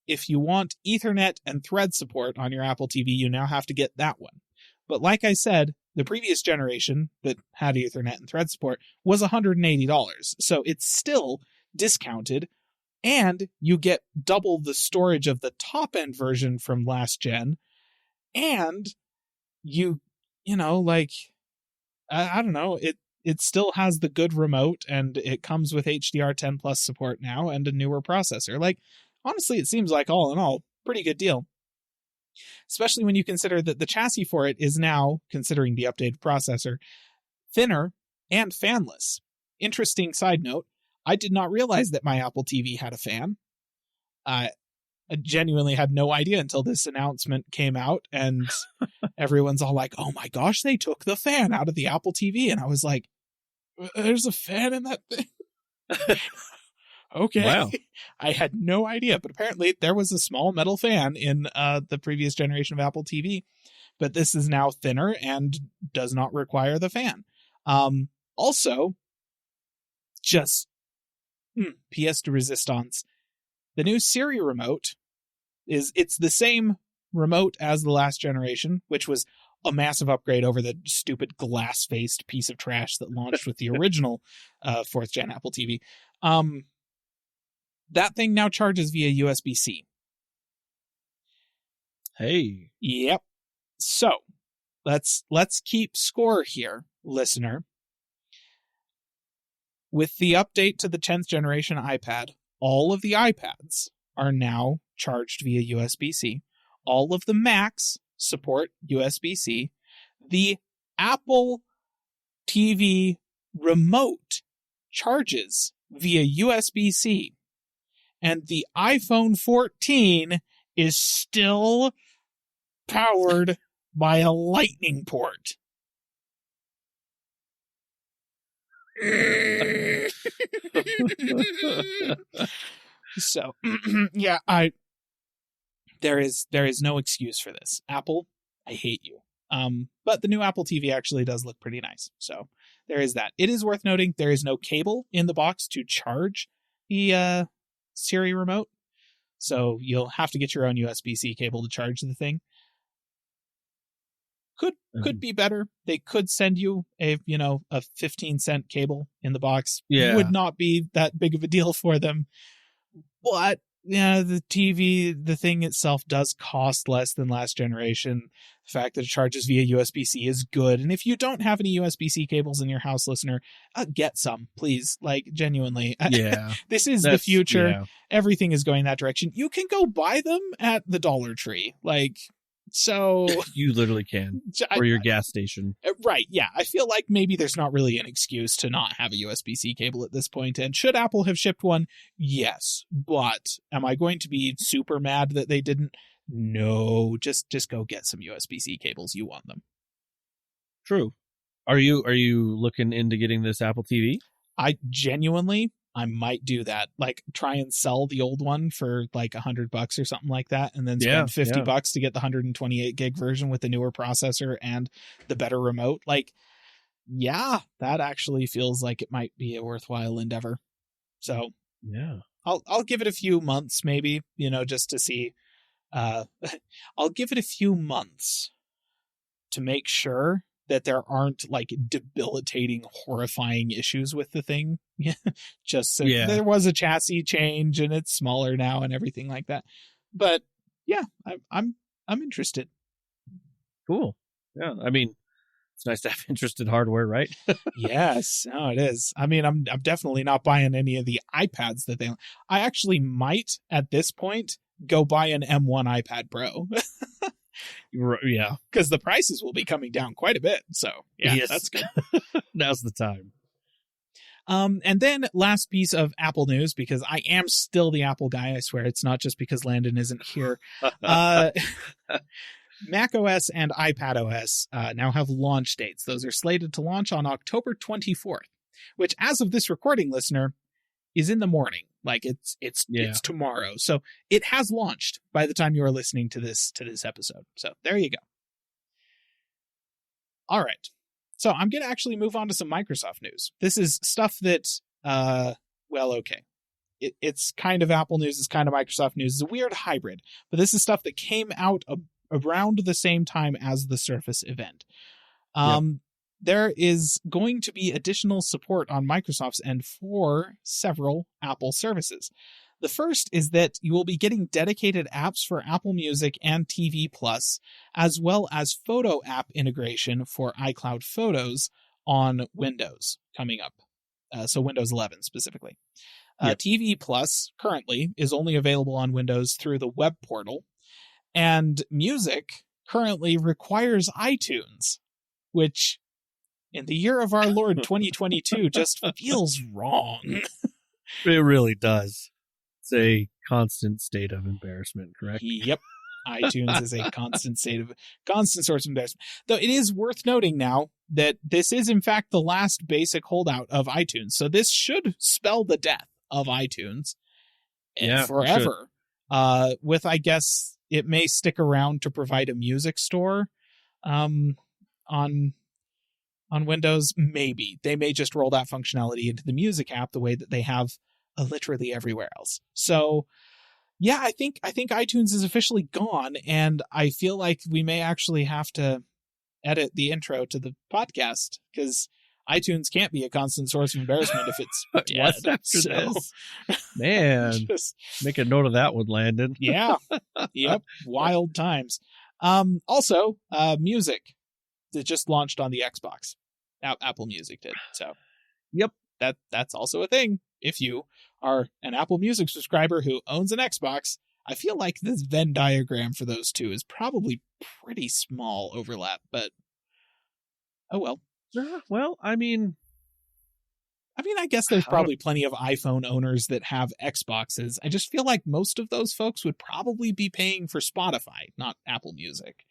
Speaker 3: if you want Ethernet and Thread support on your Apple TV, you now have to get that one. But like I said, the previous generation that had Ethernet and Thread support was $180. So it's still discounted, and you get double the storage of the top-end version from last gen, and I don't know, it still has the good remote, and it comes with HDR10+ support now and a newer processor. Like, honestly, it seems like all in all, pretty good deal. Especially when you consider that the chassis for it is now, considering the updated processor, thinner and fanless. Interesting side note, I did not realize that my Apple TV had a fan. I genuinely had no idea until this announcement came out, and everyone's all like, oh my gosh, they took the fan out of the Apple TV. And I was like, there's a fan in that thing? Okay.
Speaker 2: Wow.
Speaker 3: I had no idea, but apparently there was a small metal fan in the previous generation of Apple TV, but this is now thinner and does not require the fan. Also, just pièce de résistance. The new Siri remote it's the same remote as the last generation, which was a massive upgrade over the stupid glass-faced piece of trash that launched with the original 4th gen Apple TV. That thing now charges via USB-C.
Speaker 2: Hey.
Speaker 3: Yep. So, let's keep score here, listener. With the update to the 10th generation iPad, all of the iPads are now charged via USB-C. All of the Macs support USB-C. The Apple TV remote charges via USB-C. And the iPhone 14 is still powered by a Lightning port. So, yeah, there is no excuse for this. Apple, I hate you. But the new Apple TV actually does look pretty nice. So there is that. It is worth noting there is no cable in the box to charge the Siri remote. So you'll have to get your own USB-C cable to charge the thing. Could be better. They could send you a 15-cent cable in the box.
Speaker 2: Yeah.
Speaker 3: Would not be that big of a deal for them. But yeah, the TV, the thing itself does cost less than last generation. The fact that it charges via USB-C is good. And if you don't have any USB-C cables in your house, listener, get some, please. Like, genuinely.
Speaker 2: Yeah.
Speaker 3: This is the future. Yeah. Everything is going that direction. You can go buy them at the Dollar Tree. Like, so
Speaker 2: you literally can, or your gas station.
Speaker 3: Right. Yeah. I feel like maybe there's not really an excuse to not have a USB-C cable at this point. And should Apple have shipped one? Yes. But am I going to be super mad that they didn't? No, just go get some USB-C cables. You want them.
Speaker 2: True. Are you looking into getting this Apple TV?
Speaker 3: I might do that. Like, try and sell the old one for like $100 or something like that, and then spend $50 to get the 128 gig version with the newer processor and the better remote. Like, yeah, that actually feels like it might be a worthwhile endeavor. So
Speaker 2: yeah,
Speaker 3: I'll give it a few months, maybe, just to see. I'll give it a few months to make sure that there aren't like debilitating, horrifying issues with the thing. Just so there was a chassis change and it's smaller now and everything like that. But yeah, I'm interested.
Speaker 2: Cool. Yeah, I mean, it's nice to have interested hardware, right?
Speaker 3: Yes, no, it is. I mean, I'm definitely not buying any of the iPads that they. I actually might at this point go buy an M1 iPad Pro.
Speaker 2: Yeah,
Speaker 3: because the prices will be coming down quite a bit. So yeah,
Speaker 2: yes.
Speaker 3: That's good.
Speaker 2: Now's the time.
Speaker 3: And then last piece of Apple news, because I am still the Apple guy. I swear it's not just because Landon isn't here. macOS and iPadOS now have launch dates. Those are slated to launch on October 24th, which, as of this recording, listener, is in the morning. Like it's tomorrow. So it has launched by the time you are listening to this episode. So there you go. All right. So I'm going to actually move on to some Microsoft news. This is stuff that, okay. It's kind of Apple news. It's kind of Microsoft news. It's a weird hybrid, but this is stuff that came out around the same time as the Surface event. There is going to be additional support on Microsoft's end for several Apple services. The first is that you will be getting dedicated apps for Apple Music and TV Plus, as well as photo app integration for iCloud Photos on Windows coming up. So Windows 11 specifically. TV Plus currently is only available on Windows through the web portal, and Music currently requires iTunes, which in the year of our Lord 2022 just feels wrong.
Speaker 2: It really does. It's a constant state of embarrassment, correct?
Speaker 3: Yep. iTunes is a constant source of embarrassment. Though it is worth noting now that this is in fact the last basic holdout of iTunes. So this should spell the death of iTunes forever. With, I guess, it may stick around to provide a music store on Windows. Maybe they may just roll that functionality into the music app the way that they have literally everywhere else. So yeah, I think iTunes is officially gone, and I feel like we may actually have to edit the intro to the podcast because iTunes can't be a constant source of embarrassment if it's
Speaker 2: what's after this. Man, just make a note of that one, Landon.
Speaker 3: Yeah. Yep. Wild times. Also, Music that just launched on the Xbox. Apple Music did. So,
Speaker 2: yep,
Speaker 3: that's also a thing. If you are an Apple Music subscriber who owns an Xbox, I feel like this Venn diagram for those two is probably pretty small overlap, but oh well.
Speaker 2: Well, I mean,
Speaker 3: I guess there's probably plenty of iPhone owners that have Xboxes. I just feel like most of those folks would probably be paying for Spotify, not Apple Music.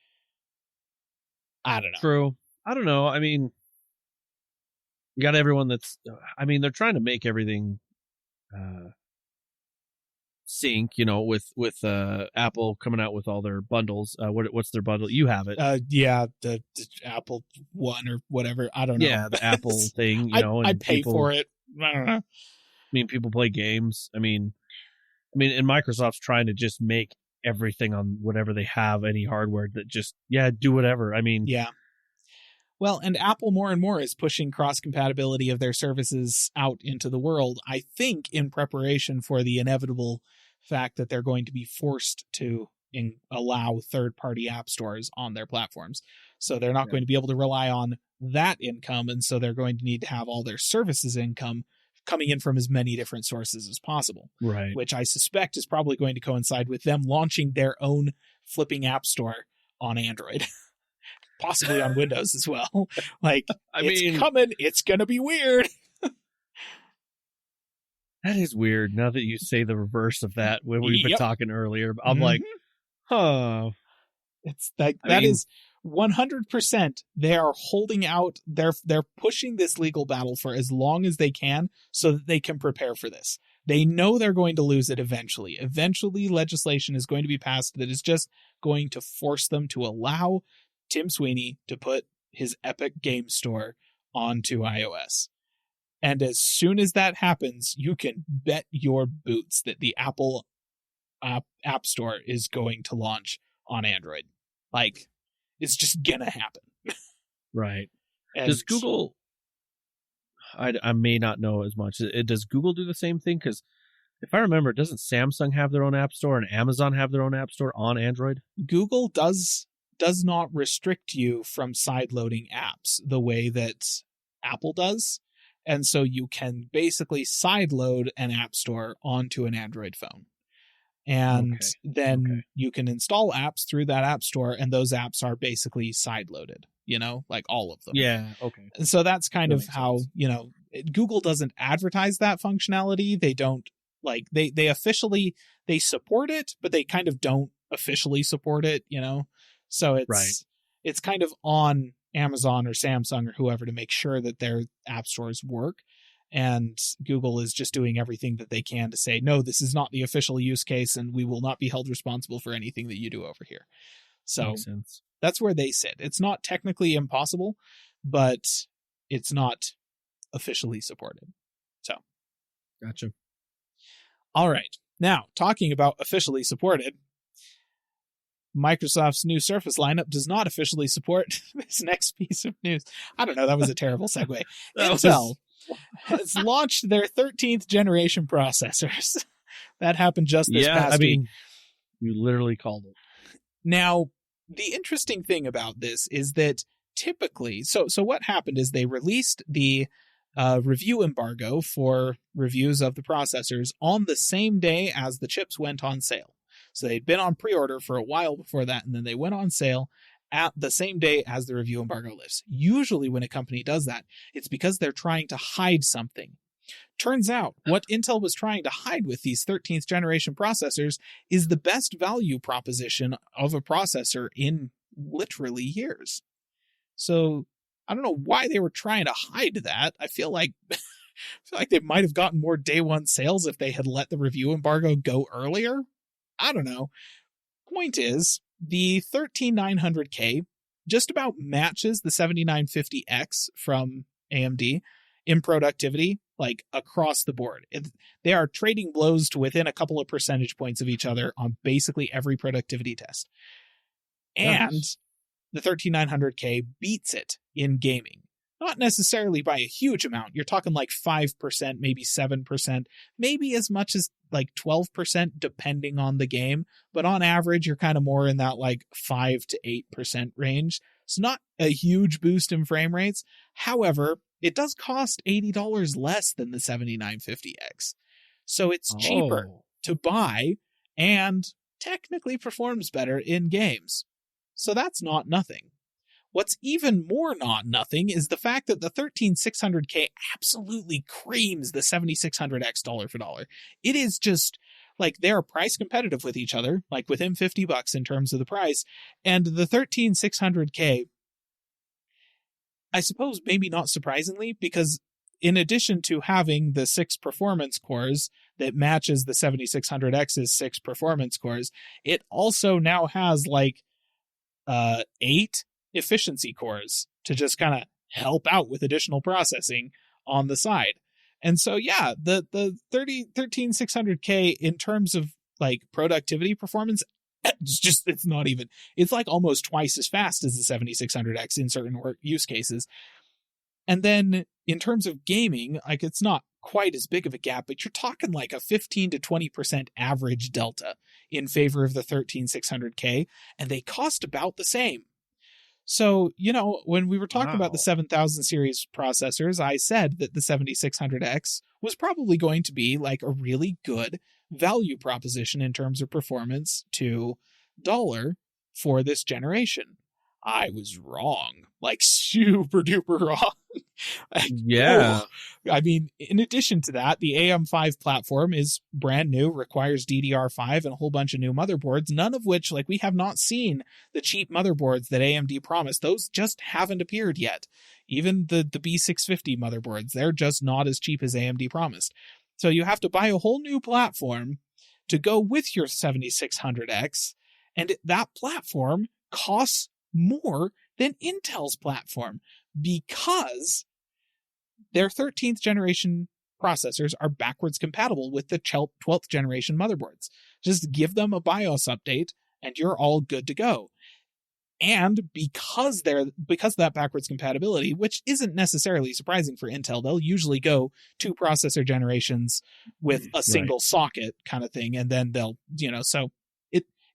Speaker 3: I don't know.
Speaker 2: True. I don't know. I mean, you got everyone they're trying to make everything sync, with Apple coming out with all their bundles. What's their bundle? You have it.
Speaker 3: The Apple One or whatever. I don't know.
Speaker 2: Yeah, the Apple thing,
Speaker 3: I pay for it. I don't know.
Speaker 2: I mean, people play games. I mean, and Microsoft's trying to just make everything on whatever they have, any hardware that just, do whatever. I mean,
Speaker 3: yeah. Well, and Apple more and more is pushing cross-compatibility of their services out into the world, I think in preparation for the inevitable fact that they're going to be forced to allow third-party app stores on their platforms. So they're not going to be able to rely on that income, and so they're going to need to have all their services income coming in from as many different sources as possible.
Speaker 2: Right.
Speaker 3: Which I suspect is probably going to coincide with them launching their own flipping app store on Android. Possibly on Windows as well. It's coming. It's going to be weird.
Speaker 2: That is weird. Now that you say the reverse of that, when we've been talking earlier, I'm like, huh.
Speaker 3: It's that is 100%. They are holding out. They're pushing this legal battle for as long as they can so that they can prepare for this. They know they're going to lose it eventually. Eventually, legislation is going to be passed that is just going to force them to allow Tim Sweeney to put his Epic Game Store onto iOS. And as soon as that happens, you can bet your boots that the Apple App Store is going to launch on Android. Like, it's just gonna happen.
Speaker 2: Right.
Speaker 3: And
Speaker 2: does Google... I may not know as much. Does Google do the same thing? Because if I remember, doesn't Samsung have their own app store and Amazon have their own app store on Android?
Speaker 3: Google does not restrict you from sideloading apps the way that Apple does. And so you can basically sideload an app store onto an Android phone. And then you can install apps through that app store, and those apps are basically sideloaded, like all of them.
Speaker 2: Yeah, okay.
Speaker 3: And so that's kind of how,
Speaker 2: sense.
Speaker 3: Google doesn't advertise that functionality. They don't they officially, they support it, but they kind of don't officially support it, So it's kind of on Amazon or Samsung or whoever to make sure that their app stores work. And Google is just doing everything that they can to say, no, this is not the official use case, and we will not be held responsible for anything that you do over here. So
Speaker 2: makes sense.
Speaker 3: That's where they sit. It's not technically impossible, but it's not officially supported. So,
Speaker 2: gotcha.
Speaker 3: All right. Now, talking about officially supported, Microsoft's new Surface lineup does not officially support this next piece of news. I don't know. That was a terrible segue. Intel has launched their 13th generation processors. That happened just this past week.
Speaker 2: You literally called it.
Speaker 3: Now, the interesting thing about this is that typically, so what happened is they released the review embargo for reviews of the processors on the same day as the chips went on sale. So they'd been on pre-order for a while before that, and then they went on sale at the same day as the review embargo lifts. Usually when a company does that, it's because they're trying to hide something. Turns out what Intel was trying to hide with these 13th generation processors is the best value proposition of a processor in literally years. So I don't know why they were trying to hide that. I feel like they might have gotten more day one sales if they had let the review embargo go earlier. I don't know. Point is, the 13900K just about matches the 7950X from AMD in productivity, like across the board. They are trading blows to within a couple of percentage points of each other on basically every productivity test. And the 13900K beats it in gaming. Not necessarily by a huge amount. You're talking like 5%, maybe 7%, maybe as much as like 12% depending on the game. But on average, you're kind of more in that like 5 to 8% range. It's not a huge boost in frame rates. However, it does cost $80 less than the 7950X. So it's cheaper to buy and technically performs better in games. So that's not nothing. What's even more not nothing is the fact that the 13600K absolutely creams the 7600X dollar for dollar. It is just like they're price competitive with each other, like within $50 in terms of the price. And the 13600K, I suppose maybe not surprisingly, because in addition to having the 6 performance cores that matches the 7600X's 6 performance cores, it also now has like 8 efficiency cores to just kind of help out with additional processing on the side. And so, yeah, the 13600K in terms of like productivity performance, it's not even, it's like almost twice as fast as the 7600X in certain use cases. And then in terms of gaming, like it's not quite as big of a gap, but you're talking like a 15 to 20% average delta in favor of the 13600K, and they cost about the same. So, when we were talking about the 7000 series processors, I said that the 7600X was probably going to be like a really good value proposition in terms of performance to dollar for this generation. I was wrong, like super duper wrong.
Speaker 2: Yeah.
Speaker 3: I mean, in addition to that, the AM5 platform is brand new, requires DDR5 and a whole bunch of new motherboards, none of which, like, we have not seen the cheap motherboards that AMD promised. Those just haven't appeared yet. Even the B650 motherboards, they're just not as cheap as AMD promised. So you have to buy a whole new platform to go with your 7600X, and that platform costs more than Intel's platform because their 13th generation processors are backwards compatible with the 12th generation motherboards. Just give them a BIOS update and you're all good to go. And because of that backwards compatibility, which isn't necessarily surprising for Intel, they'll usually go 2 processor generations with a single socket kind of thing, and then they'll, so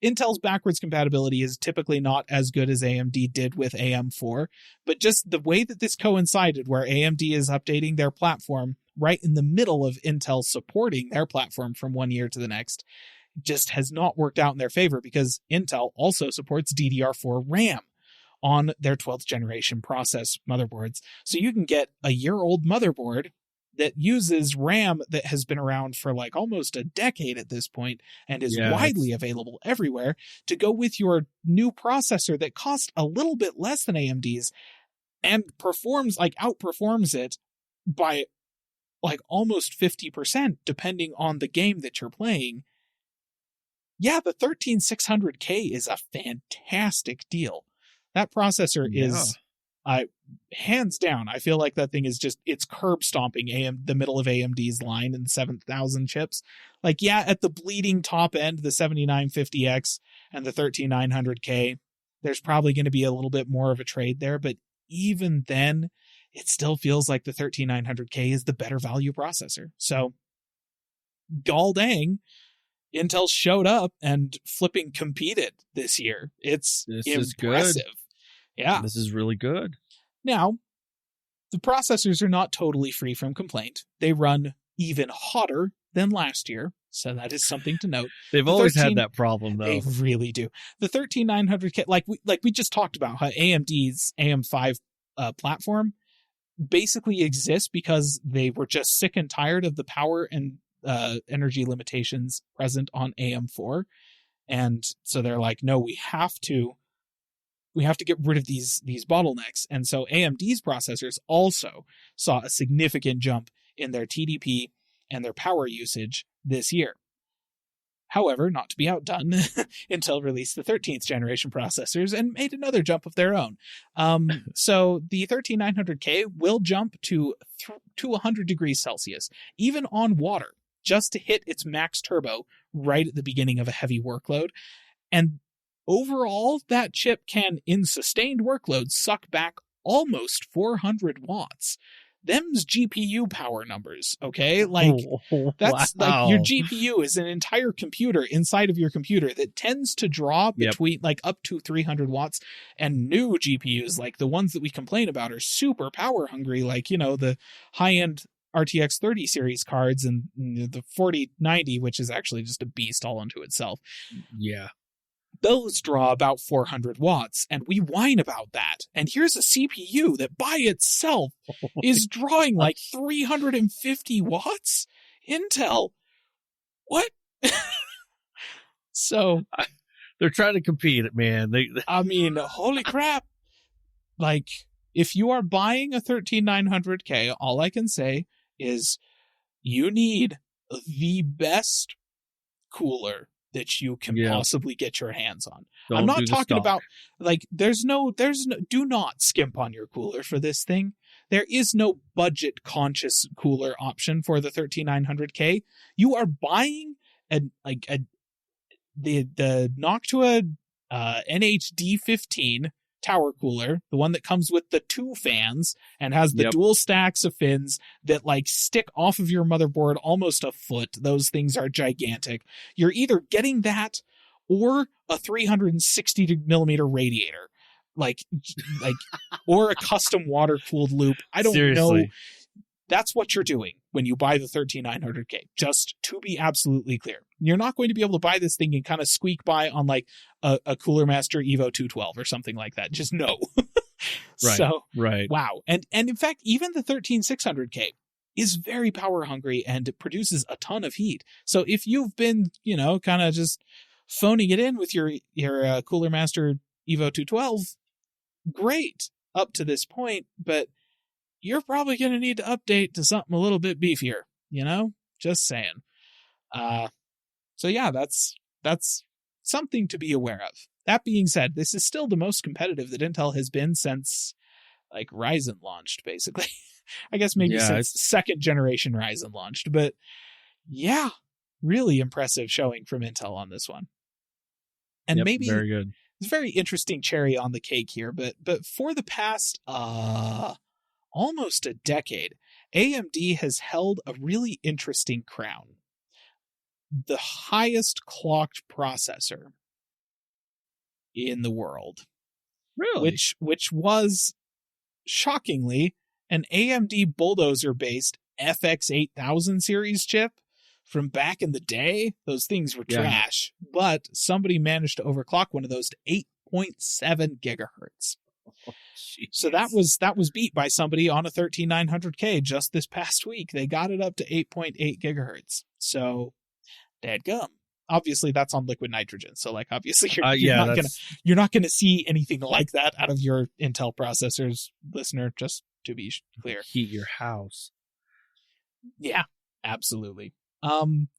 Speaker 3: Intel's backwards compatibility is typically not as good as AMD did with AM4, but just the way that this coincided, where AMD is updating their platform right in the middle of Intel supporting their platform from one year to the next, just has not worked out in their favor, because Intel also supports DDR4 RAM on their 12th generation process motherboards. So you can get a year-old motherboard that uses RAM that has been around for like almost a decade at this point and is widely available everywhere, to go with your new processor that costs a little bit less than AMD's and outperforms it by like almost 50%, depending on the game that you're playing. Yeah, the 13600K is a fantastic deal. That processor is, hands down, I feel like that thing is just, it's curb stomping the middle of AMD's line in 7,000 chips. Like, yeah, at the bleeding top end, the 7950X and the 13900K, there's probably going to be a little bit more of a trade there, but even then, it still feels like the 13900K is the better value processor. So, gall dang, Intel showed up and flipping competed this year. This impressive.
Speaker 2: Is good.
Speaker 3: Yeah.
Speaker 2: This is really good.
Speaker 3: Now, the processors are not totally free from complaint. They run even hotter than last year, so that is something to note.
Speaker 2: They've always had that problem, though.
Speaker 3: They really do. The 13900K, like we just talked about, how AMD's AM5 platform basically exists because they were just sick and tired of the power and energy limitations present on AM4, and so they're like, no, we have to get rid of these bottlenecks. And so AMD's processors also saw a significant jump in their TDP and their power usage this year. However, not to be outdone, Intel released the 13th generation processors and made another jump of their own. So the 13900K will jump to 100 degrees Celsius, even on water, just to hit its max turbo right at the beginning of a heavy workload. And overall, that chip can, in sustained workloads, suck back almost 400 watts. Them's GPU power numbers, okay? Like, that's like your GPU is an entire computer inside of your computer that tends to draw between like up to 300 watts. And new GPUs, like the ones that we complain about, are super power hungry, like, the high-end RTX 30 series cards and the 4090, which is actually just a beast all unto itself.
Speaker 2: Yeah.
Speaker 3: Those draw about 400 watts, and we whine about that. And here's a CPU that by itself is drawing like 350 watts? Intel, what? So...
Speaker 2: They're trying to compete, man.
Speaker 3: I mean, holy crap. Like, if you are buying a 13900K, all I can say is you need the best cooler that you can possibly get your hands on. I'm not talking about, like, do not skimp on your cooler for this thing. There is no budget conscious cooler option for the 13900K. You are buying the Noctua NHD15 tower cooler, the one that comes with the 2 fans and has the dual stacks of fins that like stick off of your motherboard almost a foot. Those things are gigantic. You're either getting that or a 360 millimeter radiator, like or a custom water cooled loop. I don't know. That's what you're doing when you buy the 13900K, just to be absolutely clear. You're not going to be able to buy this thing and kind of squeak by on like a Cooler Master Evo 212 or something like that. Just no.
Speaker 2: Right.
Speaker 3: Wow. And in fact, even the 13600K is very power hungry and it produces a ton of heat. So if you've been, kind of just phoning it in with your Cooler Master Evo 212, great up to this point, but you're probably going to need to update to something a little bit beefier, just saying. So yeah, that's something to be aware of. That being said, this is still the most competitive that Intel has been since like Ryzen launched, basically. I guess maybe since second generation Ryzen launched. But yeah, really impressive showing from Intel on this one. And maybe
Speaker 2: very good.
Speaker 3: It's a very interesting cherry on the cake here, but for the past almost a decade, AMD has held a really interesting crown. The highest clocked processor in the world.
Speaker 2: Really?
Speaker 3: Which was, shockingly, an AMD Bulldozer-based FX 8000 series chip from back in the day. Those things were trash, but somebody managed to overclock one of those to 8.7 gigahertz.
Speaker 2: Oh,
Speaker 3: so that was beat by somebody on a 13900K just this past week. They got it up to 8.8 gigahertz. So, dadgum. Obviously, that's on liquid nitrogen. So, like, obviously, you're not gonna see anything like that out of your Intel processors, listener. Just to be clear,
Speaker 2: heat your house.
Speaker 3: Yeah, absolutely.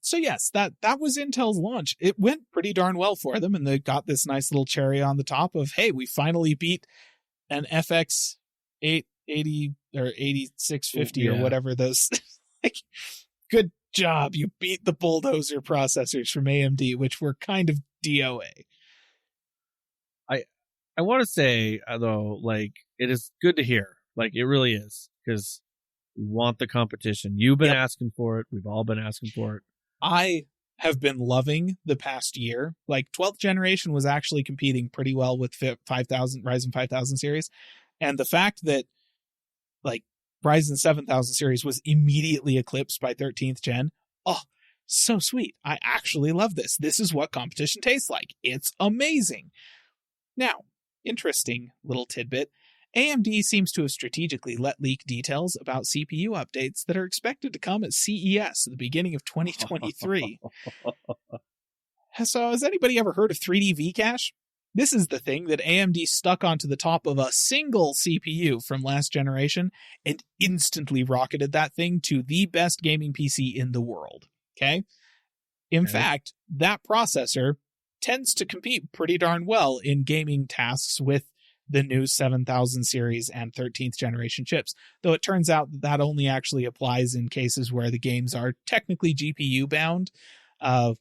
Speaker 3: So yes, that was Intel's launch. It went pretty darn well for them, and they got this nice little cherry on the top of, hey, we finally beat an FX 880 or 8650 or whatever those. Like, good job, you beat the Bulldozer processors from AMD, which were kind of DOA.
Speaker 2: I want to say, though, like, it is good to hear. Like, it really is, because we want the competition. You've been asking for it. We've all been asking for it.
Speaker 3: I have been loving the past year. Like, 12th generation was actually competing pretty well with 5000 Ryzen 5000 series. And the fact that, like, Ryzen 7000 series was immediately eclipsed by 13th gen. Oh, so sweet. I actually love this. This is what competition tastes like. It's amazing. Now, interesting little tidbit. AMD seems to have strategically let leak details about CPU updates that are expected to come at CES at the beginning of 2023. So has anybody ever heard of 3D V-Cache? This is the thing that AMD stuck onto the top of a single CPU from last generation and instantly rocketed that thing to the best gaming PC in the world. Okay? In fact, that processor tends to compete pretty darn well in gaming tasks with the new 7000 series and 13th generation chips, though it turns out that only actually applies in cases where the games are technically GPU bound,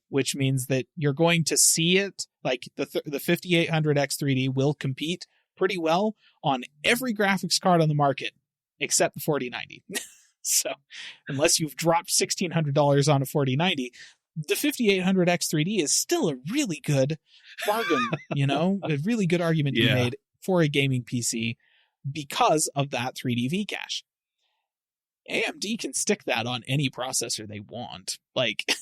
Speaker 3: which means that you're going to see it, like the 5800X 3D will compete pretty well on every graphics card on the market except the 4090. So unless you've dropped $1,600 on a 4090, the 5800X 3D is still a really good bargain, a really good argument to be made for a gaming PC because of that 3D V-Cache. AMD can stick that on any processor they want. Like,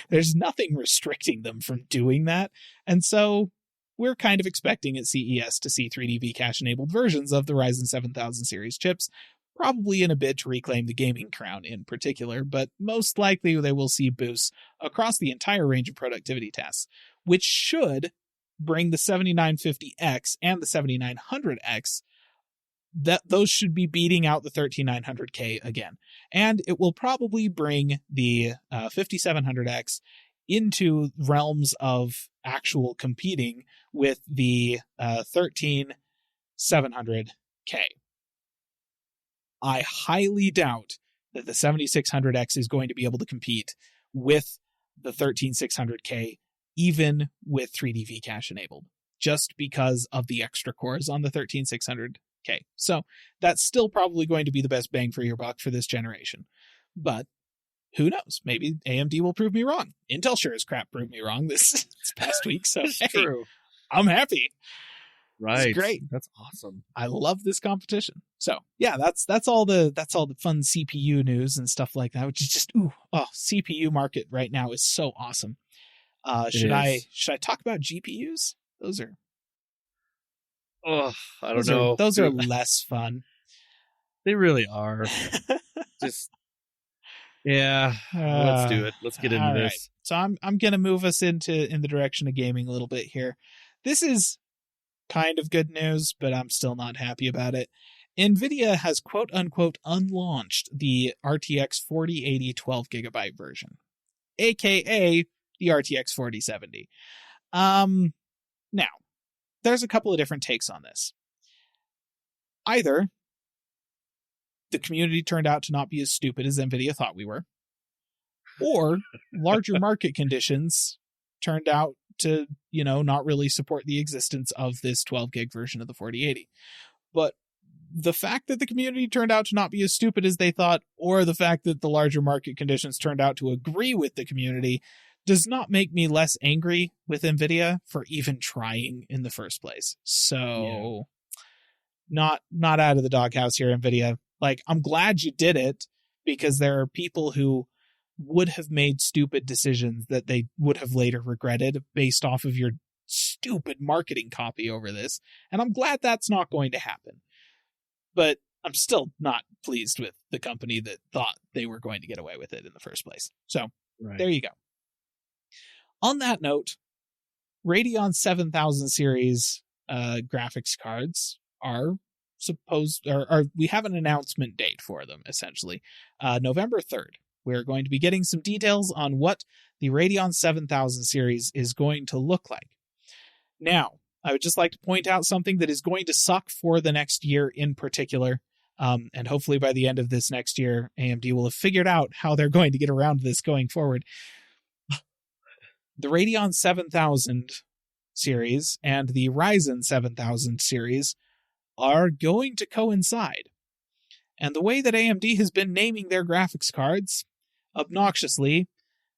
Speaker 3: there's nothing restricting them from doing that. And so we're kind of expecting at CES to see 3D V-Cache enabled versions of the Ryzen 7000 series chips, probably in a bid to reclaim the gaming crown in particular, but most likely they will see boosts across the entire range of productivity tasks, which should bring the 7950X and the 7900X, those should be beating out the 13900K again. And it will probably bring the 5700X into realms of actual competing with the 13700K. I highly doubt that the 7600X is going to be able to compete with the 13600K, even with 3D V-Cache enabled, just because of the extra cores on the 13600K. So that's still probably going to be the best bang for your buck for this generation. But who knows? Maybe AMD will prove me wrong. Intel sure as crap proved me wrong this past week. So
Speaker 2: it's true.
Speaker 3: I'm happy.
Speaker 2: Right.
Speaker 3: It's great.
Speaker 2: That's awesome.
Speaker 3: I love this competition. So yeah, that's all the fun CPU news and stuff like that, which is just CPU market right now is so awesome. Should I talk about GPUs? Those are
Speaker 2: I don't know.
Speaker 3: Those are less fun.
Speaker 2: They really are. Just let's do it. Let's get into this.
Speaker 3: Right. So I'm gonna move us in the direction of gaming a little bit here. This is kind of good news, but I'm still not happy about it. Nvidia has quote unquote unlaunched the RTX 4080 12GB version, aka the RTX 4070. Now, there's a couple of different takes on this. Either the community turned out to not be as stupid as Nvidia thought we were, or larger market conditions turned out to, not really support the existence of this 12 gig version of the 4080. But the fact that the community turned out to not be as stupid as they thought, or the fact that the larger market conditions turned out to agree with the community, does not make me less angry with Nvidia for even trying in the first place. So not out of the doghouse here, Nvidia. Like, I'm glad you did it, because there are people who would have made stupid decisions that they would have later regretted based off of your stupid marketing copy over this. And I'm glad that's not going to happen. But I'm still not pleased with the company that thought they were going to get away with it in the first place. So There you go. On that note, Radeon 7000 series graphics cards are we have an announcement date for them, essentially. November 3rd. We're going to be getting some details on what the Radeon 7000 series is going to look like. Now, I would just like to point out something that is going to suck for the next year in particular. And hopefully by the end of this next year, AMD will have figured out how they're going to get around this going forward. The Radeon 7000 series and the Ryzen 7000 series are going to coincide. And the way that AMD has been naming their graphics cards, obnoxiously,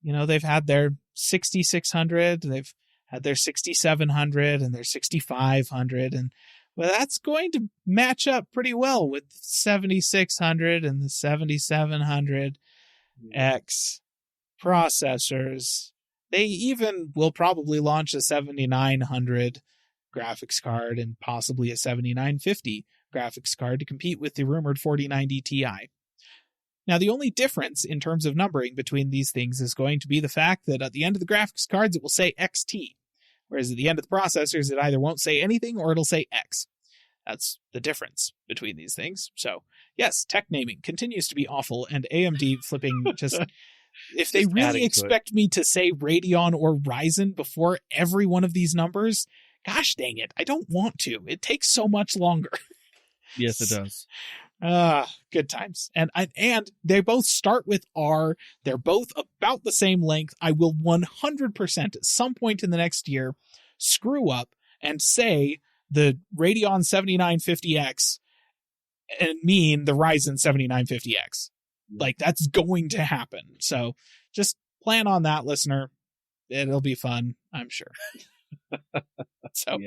Speaker 3: they've had their 6600, they've had their 6700 and their 6500, and that's going to match up pretty well with 7600 and the 7700X processors. They even will probably launch a 7900 graphics card and possibly a 7950 graphics card to compete with the rumored 4090 Ti. Now, the only difference in terms of numbering between these things is going to be the fact that at the end of the graphics cards, it will say XT, whereas at the end of the processors, it either won't say anything or it'll say X. That's the difference between these things. So, yes, tech naming continues to be awful, and AMD flipping just... If they really expect me to say Radeon or Ryzen before every one of these numbers, gosh dang it, I don't want to. It takes so much longer.
Speaker 2: Yes, it does.
Speaker 3: Good times. And they both start with R. They're both about the same length. I will 100% at some point in the next year screw up and say the Radeon 7950X and mean the Ryzen 7950X. Like, that's going to happen. So just plan on that, listener. It'll be fun, I'm sure. So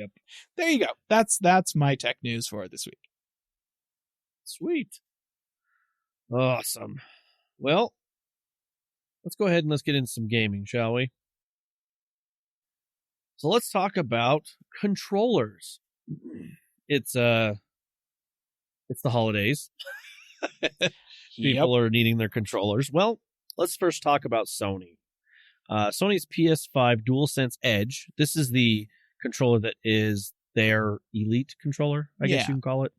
Speaker 3: There you go. That's my tech news for this week.
Speaker 2: Sweet. Awesome. Well, let's go ahead and let's get into some gaming, shall we? So let's talk about controllers. It's the holidays. People are needing their controllers. Well, let's first talk about Sony. Sony's PS5 DualSense Edge. This is the controller that is their elite controller, I guess you can call it.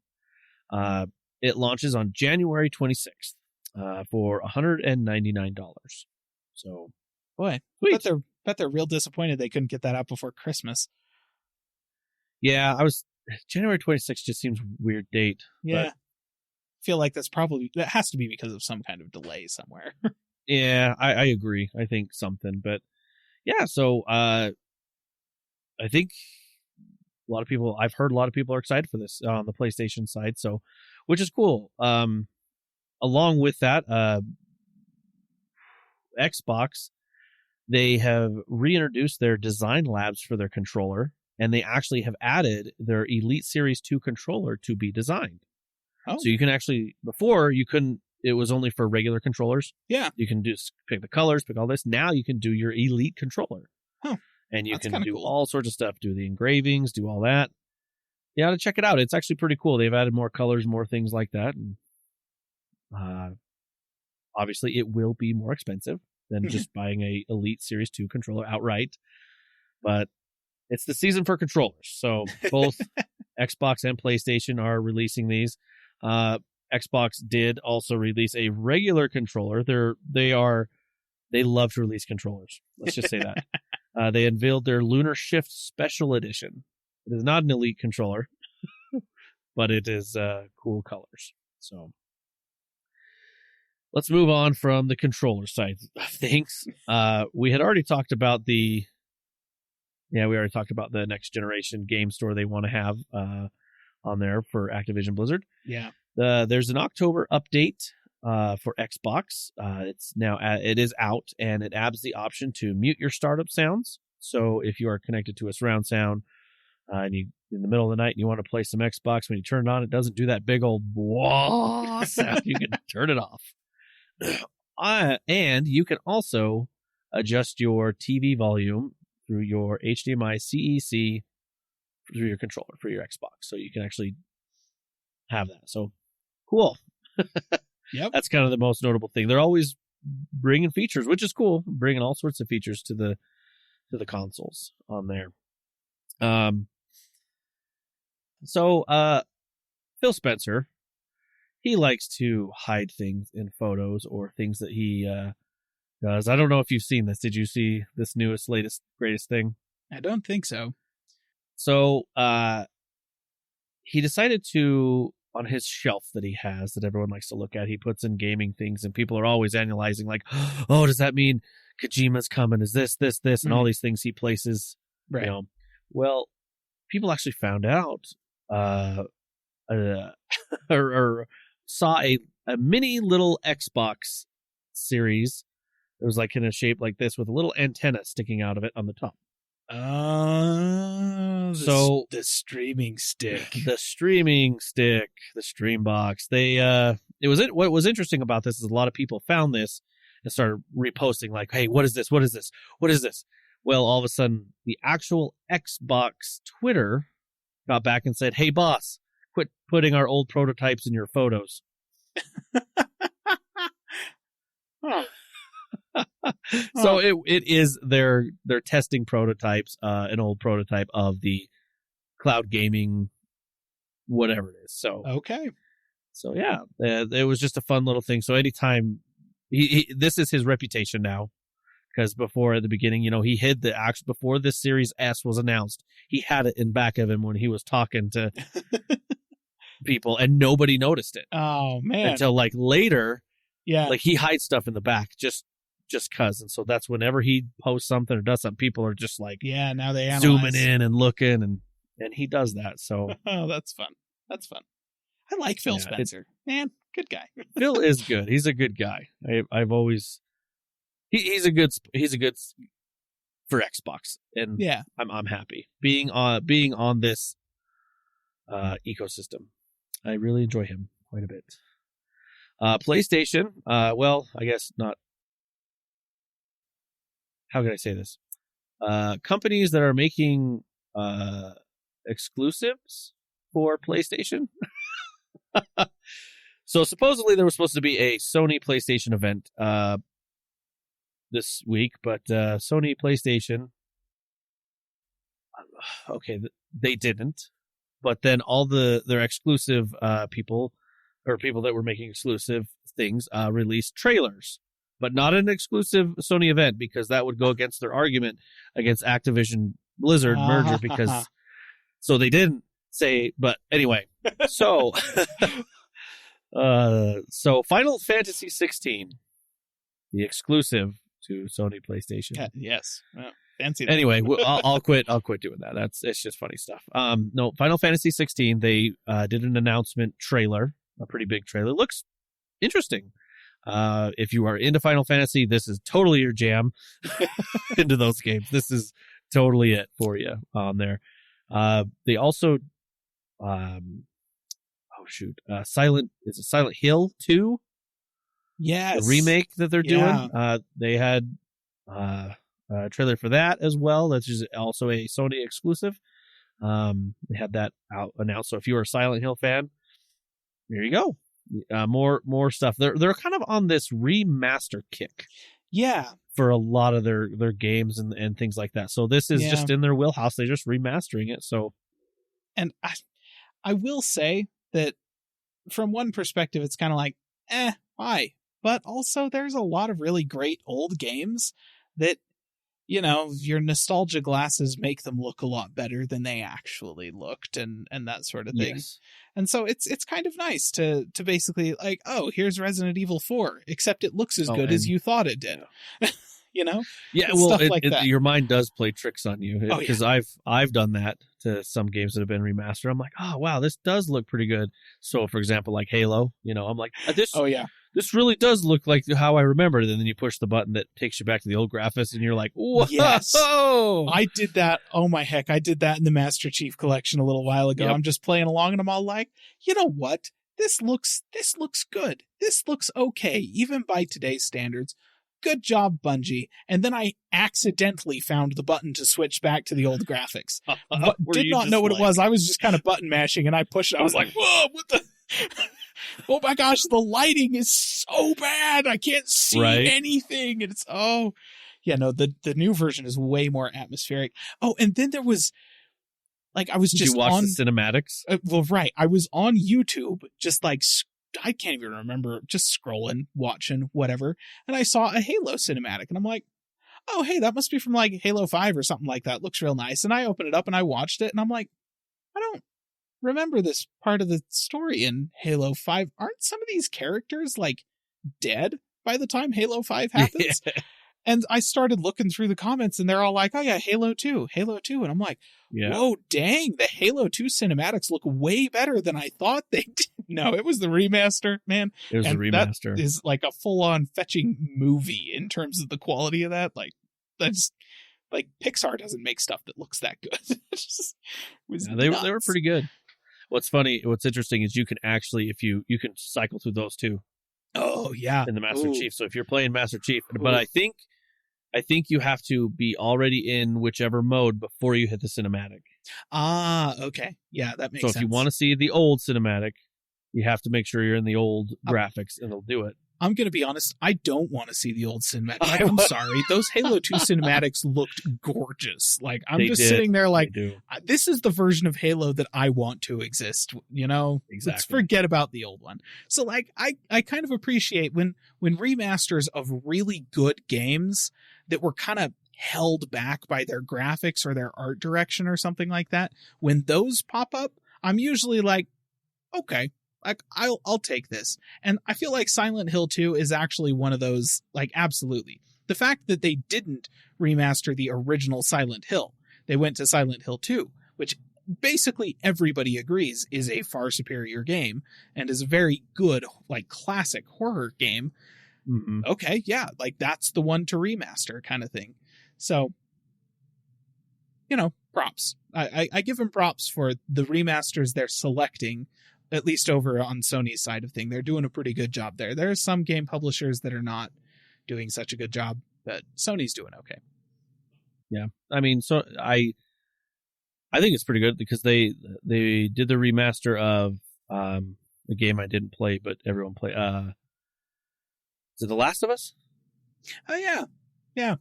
Speaker 2: It launches on January 26th for $199. So,
Speaker 3: boy, bet they're real disappointed they couldn't get that out before Christmas.
Speaker 2: Yeah, January 26th just seems a weird date.
Speaker 3: Yeah. Feel like that has to be because of some kind of delay somewhere.
Speaker 2: Yeah, I agree. I think something, but yeah, so I think I've heard a lot of people are excited for this on the PlayStation side, so which is cool. Along with that, Xbox, they have reintroduced their design labs for their controller, and they actually have added their Elite Series 2 controller to be designed.
Speaker 3: Oh.
Speaker 2: So you can actually, before you couldn't, it was only for regular controllers.
Speaker 3: Yeah.
Speaker 2: You can just pick the colors, pick all this. Now you can do your Elite controller.
Speaker 3: Oh.
Speaker 2: And you can do all sorts of stuff, do the engravings, do all that. You ought to check it out. It's actually pretty cool. They've added more colors, more things like that. And obviously it will be more expensive than just buying a Elite Series 2 controller outright. But it's the season for controllers. So both Xbox and PlayStation are releasing these. Xbox did also release a regular controller. They love to release controllers. Let's just say that. They unveiled their Lunar Shift Special Edition. It is not an Elite controller, but it is cool colors. So let's move on from the controller side of things. We had already talked about the next generation game store they want to have on there for Activision Blizzard.
Speaker 3: Yeah.
Speaker 2: There's an October update for Xbox. It is out, and it adds the option to mute your startup sounds. So if you are connected to a surround sound and you in the middle of the night and you want to play some Xbox, when you turn it on, it doesn't do that big old wah sound. You can turn it off. And you can also adjust your TV volume through your HDMI CEC through your controller for your Xbox. So you can actually have that. So cool.
Speaker 3: Yep.
Speaker 2: That's kind of the most notable thing. They're always bringing features, which is cool, bringing all sorts of features to the consoles on there. So Phil Spencer, he likes to hide things in photos or things that he does. I don't know if you've seen this. Did you see this newest, latest, greatest thing?
Speaker 3: I don't think so.
Speaker 2: So he decided to, on his shelf that he has that everyone likes to look at, he puts in gaming things, and people are always analyzing like, oh, does that mean Kojima's coming? Is this, and all these things he places.
Speaker 3: Right.
Speaker 2: You know. Well, people actually found out or saw a mini little Xbox series. It was like in a shape like this with a little antenna sticking out of it on the top.
Speaker 3: So the streaming stick,
Speaker 2: the Streambox. What was interesting about this is a lot of people found this and started reposting like, "Hey, what is this? What is this? What is this?" Well, all of a sudden, the actual Xbox Twitter got back and said, "Hey, boss, quit putting our old prototypes in your photos."
Speaker 3: Huh.
Speaker 2: So it is they're testing prototypes, an old prototype of the cloud gaming, whatever it is. So
Speaker 3: okay.
Speaker 2: So yeah, it was just a fun little thing. So anytime this is his reputation now, because before at the beginning, he hid the actual before this Series S was announced, he had it in back of him when he was talking to people, and nobody noticed it.
Speaker 3: Oh man!
Speaker 2: Until like later,
Speaker 3: yeah,
Speaker 2: like he hides stuff in the back just cause, and so that's whenever he posts something or does something, people are just like,
Speaker 3: yeah, now they analyze.
Speaker 2: Zooming in and looking, and he does that. So
Speaker 3: oh, that's fun. That's fun. I like Phil Spencer, man, good guy.
Speaker 2: Phil is good. He's a good guy. I've always he's a good for Xbox, and
Speaker 3: yeah,
Speaker 2: I'm happy being on this ecosystem. I really enjoy him quite a bit. PlayStation, well, I guess not. How can I say this? Companies that are making exclusives for PlayStation. So supposedly there was supposed to be a Sony PlayStation event this week, but Sony PlayStation, okay, they didn't. But then all their exclusive people that were making exclusive things released trailers. But not an exclusive Sony event, because that would go against their argument against Activision Blizzard merger, because so they didn't say, but anyway. So so Final Fantasy 16, the exclusive to Sony PlayStation.
Speaker 3: Yes. Well, fancy that.
Speaker 2: Anyway, I'll quit doing that. It's just funny stuff. No, Final Fantasy 16, they did an announcement trailer, a pretty big trailer. Looks interesting. If you are into Final Fantasy, this is totally your jam. Into those games, this is totally it for you on there. They also, Silent Hill 2?
Speaker 3: Yes.
Speaker 2: The remake that they're doing. They had a trailer for that as well. That's just also a Sony exclusive. They had that out announced. So if you are a Silent Hill fan, there you go. More stuff. They're kind of on this remaster kick.
Speaker 3: Yeah.
Speaker 2: For a lot of their games and things like that. So this is just in their wheelhouse. They're just remastering it. So,
Speaker 3: and I will say that from one perspective, it's kind of like, why? But also there's a lot of really great old games that your nostalgia glasses make them look a lot better than they actually looked and that sort of thing.
Speaker 2: Yes.
Speaker 3: And so it's kind of nice to basically like, oh, here's Resident Evil 4, except it looks as good as you thought it did.
Speaker 2: Yeah,
Speaker 3: and
Speaker 2: well,
Speaker 3: stuff like that.
Speaker 2: Your mind does play tricks on you
Speaker 3: Oh,
Speaker 2: because I've done that to some games that have been remastered. I'm like, oh wow, this does look pretty good. So, for example, like Halo, I'm like, this.
Speaker 3: Oh yeah,
Speaker 2: this really does look like how I remembered it. And then you push the button that takes you back to the old graphics, and you're like, whoa!
Speaker 3: Yes. I did that. Oh my heck, I did that in the Master Chief Collection a little while ago. Yep. I'm just playing along, and I'm all like, you know what? This looks good. This looks okay, even by today's standards. Good job, Bungie. And then I accidentally found the button to switch back to the old graphics. Did not know what it was. I was just kind of button mashing, and I pushed it. I was like, whoa, what the... Oh my gosh, the lighting is so bad. I can't see anything. And it's, the new version is way more atmospheric. Oh, and then there was... Like, I was
Speaker 2: Did
Speaker 3: just
Speaker 2: you watch
Speaker 3: on...
Speaker 2: the cinematics?
Speaker 3: Right. I was on YouTube, just like... I can't even remember, just scrolling, watching, whatever. And I saw a Halo cinematic, and I'm like, oh, hey, that must be from like Halo 5 or something like that. Looks real nice. And I opened it up and I watched it, and I'm like, I don't remember this part of the story in Halo 5. Aren't some of these characters like dead by the time Halo 5 happens? Yeah. And I started looking through the comments, and they're all like, oh yeah, Halo 2. And I'm like, whoa, dang, the Halo 2 cinematics look way better than I thought they did. No, it was the remaster, man.
Speaker 2: It was the remaster.
Speaker 3: That is like a full-on fetching movie in terms of the quality of that. Like, that's like Pixar doesn't make stuff that looks that good.
Speaker 2: They were pretty good. What's interesting is you can actually, you can cycle through those too.
Speaker 3: Oh yeah,
Speaker 2: in the Master Chief. So if you're playing Master Chief, but I think you have to be already in whichever mode before you hit the cinematic.
Speaker 3: Ah, okay, yeah, that makes sense.
Speaker 2: So if you want to see the old cinematic, you have to make sure you're in the old graphics, and they'll do it.
Speaker 3: I'm going to be honest, I don't want to see the old cinematic. I'm sorry. Those Halo 2 cinematics looked gorgeous. Like, I'm sitting there like, this is the version of Halo that I want to exist, Exactly. Let's forget about the old one. So, like, I kind of appreciate when remasters of really good games that were kind of held back by their graphics or their art direction or something like that, when those pop up, I'm usually like, okay. Like, I'll take this. And I feel like Silent Hill 2 is actually one of those, like, absolutely. The fact that they didn't remaster the original Silent Hill, they went to Silent Hill 2, which basically everybody agrees is a far superior game and is a very good, like, classic horror game. Mm-hmm. Okay, yeah, like, that's the one to remaster kind of thing. So, props. I give them props for the remasters they're selecting, at least over on Sony's side of thing. They're doing a pretty good job there. There are some game publishers that are not doing such a good job, but Sony's doing okay.
Speaker 2: Yeah. I mean, so I think it's pretty good because they did the remaster of a game I didn't play, but everyone played. Is it The Last of Us?
Speaker 3: Oh, yeah. Yeah.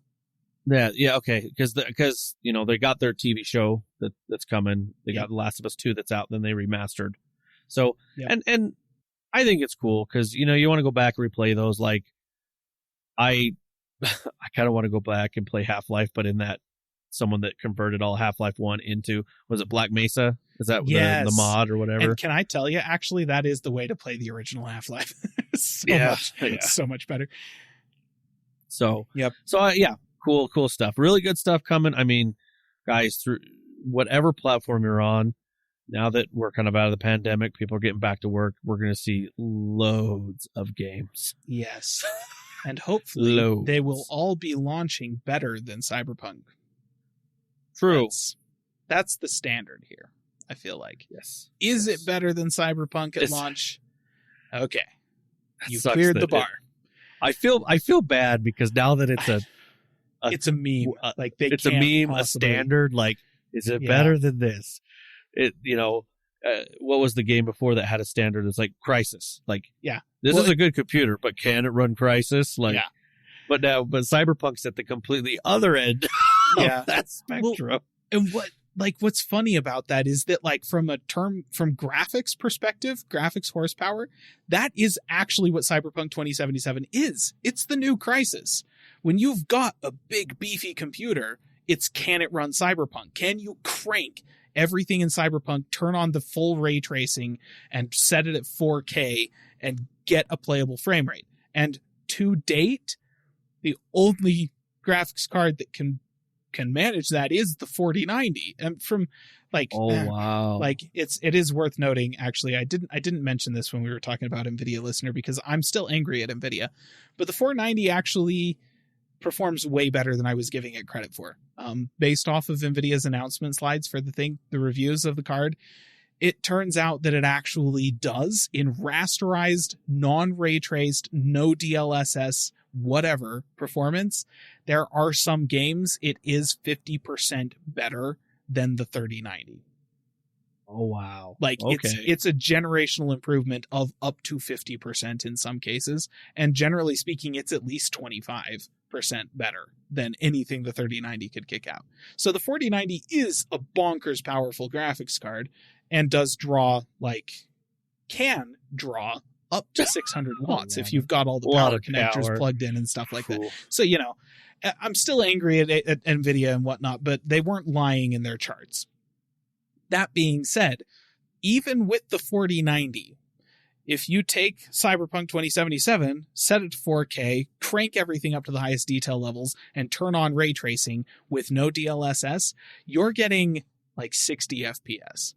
Speaker 2: Yeah, okay. Because they got their TV show that's coming. They got The Last of Us 2 that's out, then they remastered. So, and I think it's cool because, you want to go back and replay those. Like, I kind of want to go back and play Half-Life, but in that someone that converted all Half-Life 1 into, was it Black Mesa? Is that the mod or whatever? And
Speaker 3: can I tell you, actually, that is the way to play the original Half-Life. It's so much better.
Speaker 2: So, cool stuff. Really good stuff coming. I mean, guys, through whatever platform you're on, now that we're kind of out of the pandemic, people are getting back to work, we're going to see loads of games.
Speaker 3: Yes. And hopefully they will all be launching better than Cyberpunk.
Speaker 2: True.
Speaker 3: That's the standard here, I feel like.
Speaker 2: Yes.
Speaker 3: Is it better than Cyberpunk at launch? Okay. You cleared the bar.
Speaker 2: I feel bad because now that it's
Speaker 3: it's a meme. Like it's a
Speaker 2: meme, a standard. Like, is it better than this? It, what was the game before that had a standard? It's like Crysis. Like, this is a good computer, but can it run Crysis? Like, but Cyberpunk's at the completely other end of that spectrum.
Speaker 3: And what's funny about that is that, like, from graphics perspective, graphics horsepower, that is actually what Cyberpunk 2077 is. It's the new Crysis. When you've got a big, beefy computer, it's can it run Cyberpunk? Can you crank everything in Cyberpunk, turn on the full ray tracing, and set it at 4K and get a playable frame rate? And to date, the only graphics card that can manage that is the 4090. And from
Speaker 2: wow.
Speaker 3: It is worth noting, actually, I didn't mention this when we were talking about Nvidia, listener, because I'm still angry at Nvidia, but the 490 actually performs way better than I was giving it credit for. Based off of Nvidia's announcement slides for the reviews of the card, it turns out that it actually does, in rasterized, non-ray traced, no DLSS, whatever performance, there are some games it is 50% better than the 3090.
Speaker 2: Oh, wow.
Speaker 3: It's a generational improvement of up to 50% in some cases. And generally speaking, it's at least 25% better than anything the 3090 could kick out. So the 4090 is a bonkers powerful graphics card and does can draw up to 600 watts if you've got all the power connectors plugged in and stuff like that. So, I'm still angry at Nvidia and whatnot, but they weren't lying in their charts. That being said, even with the 4090, if you take Cyberpunk 2077, set it to 4K, crank everything up to the highest detail levels, and turn on ray tracing with no DLSS, you're getting 60 FPS.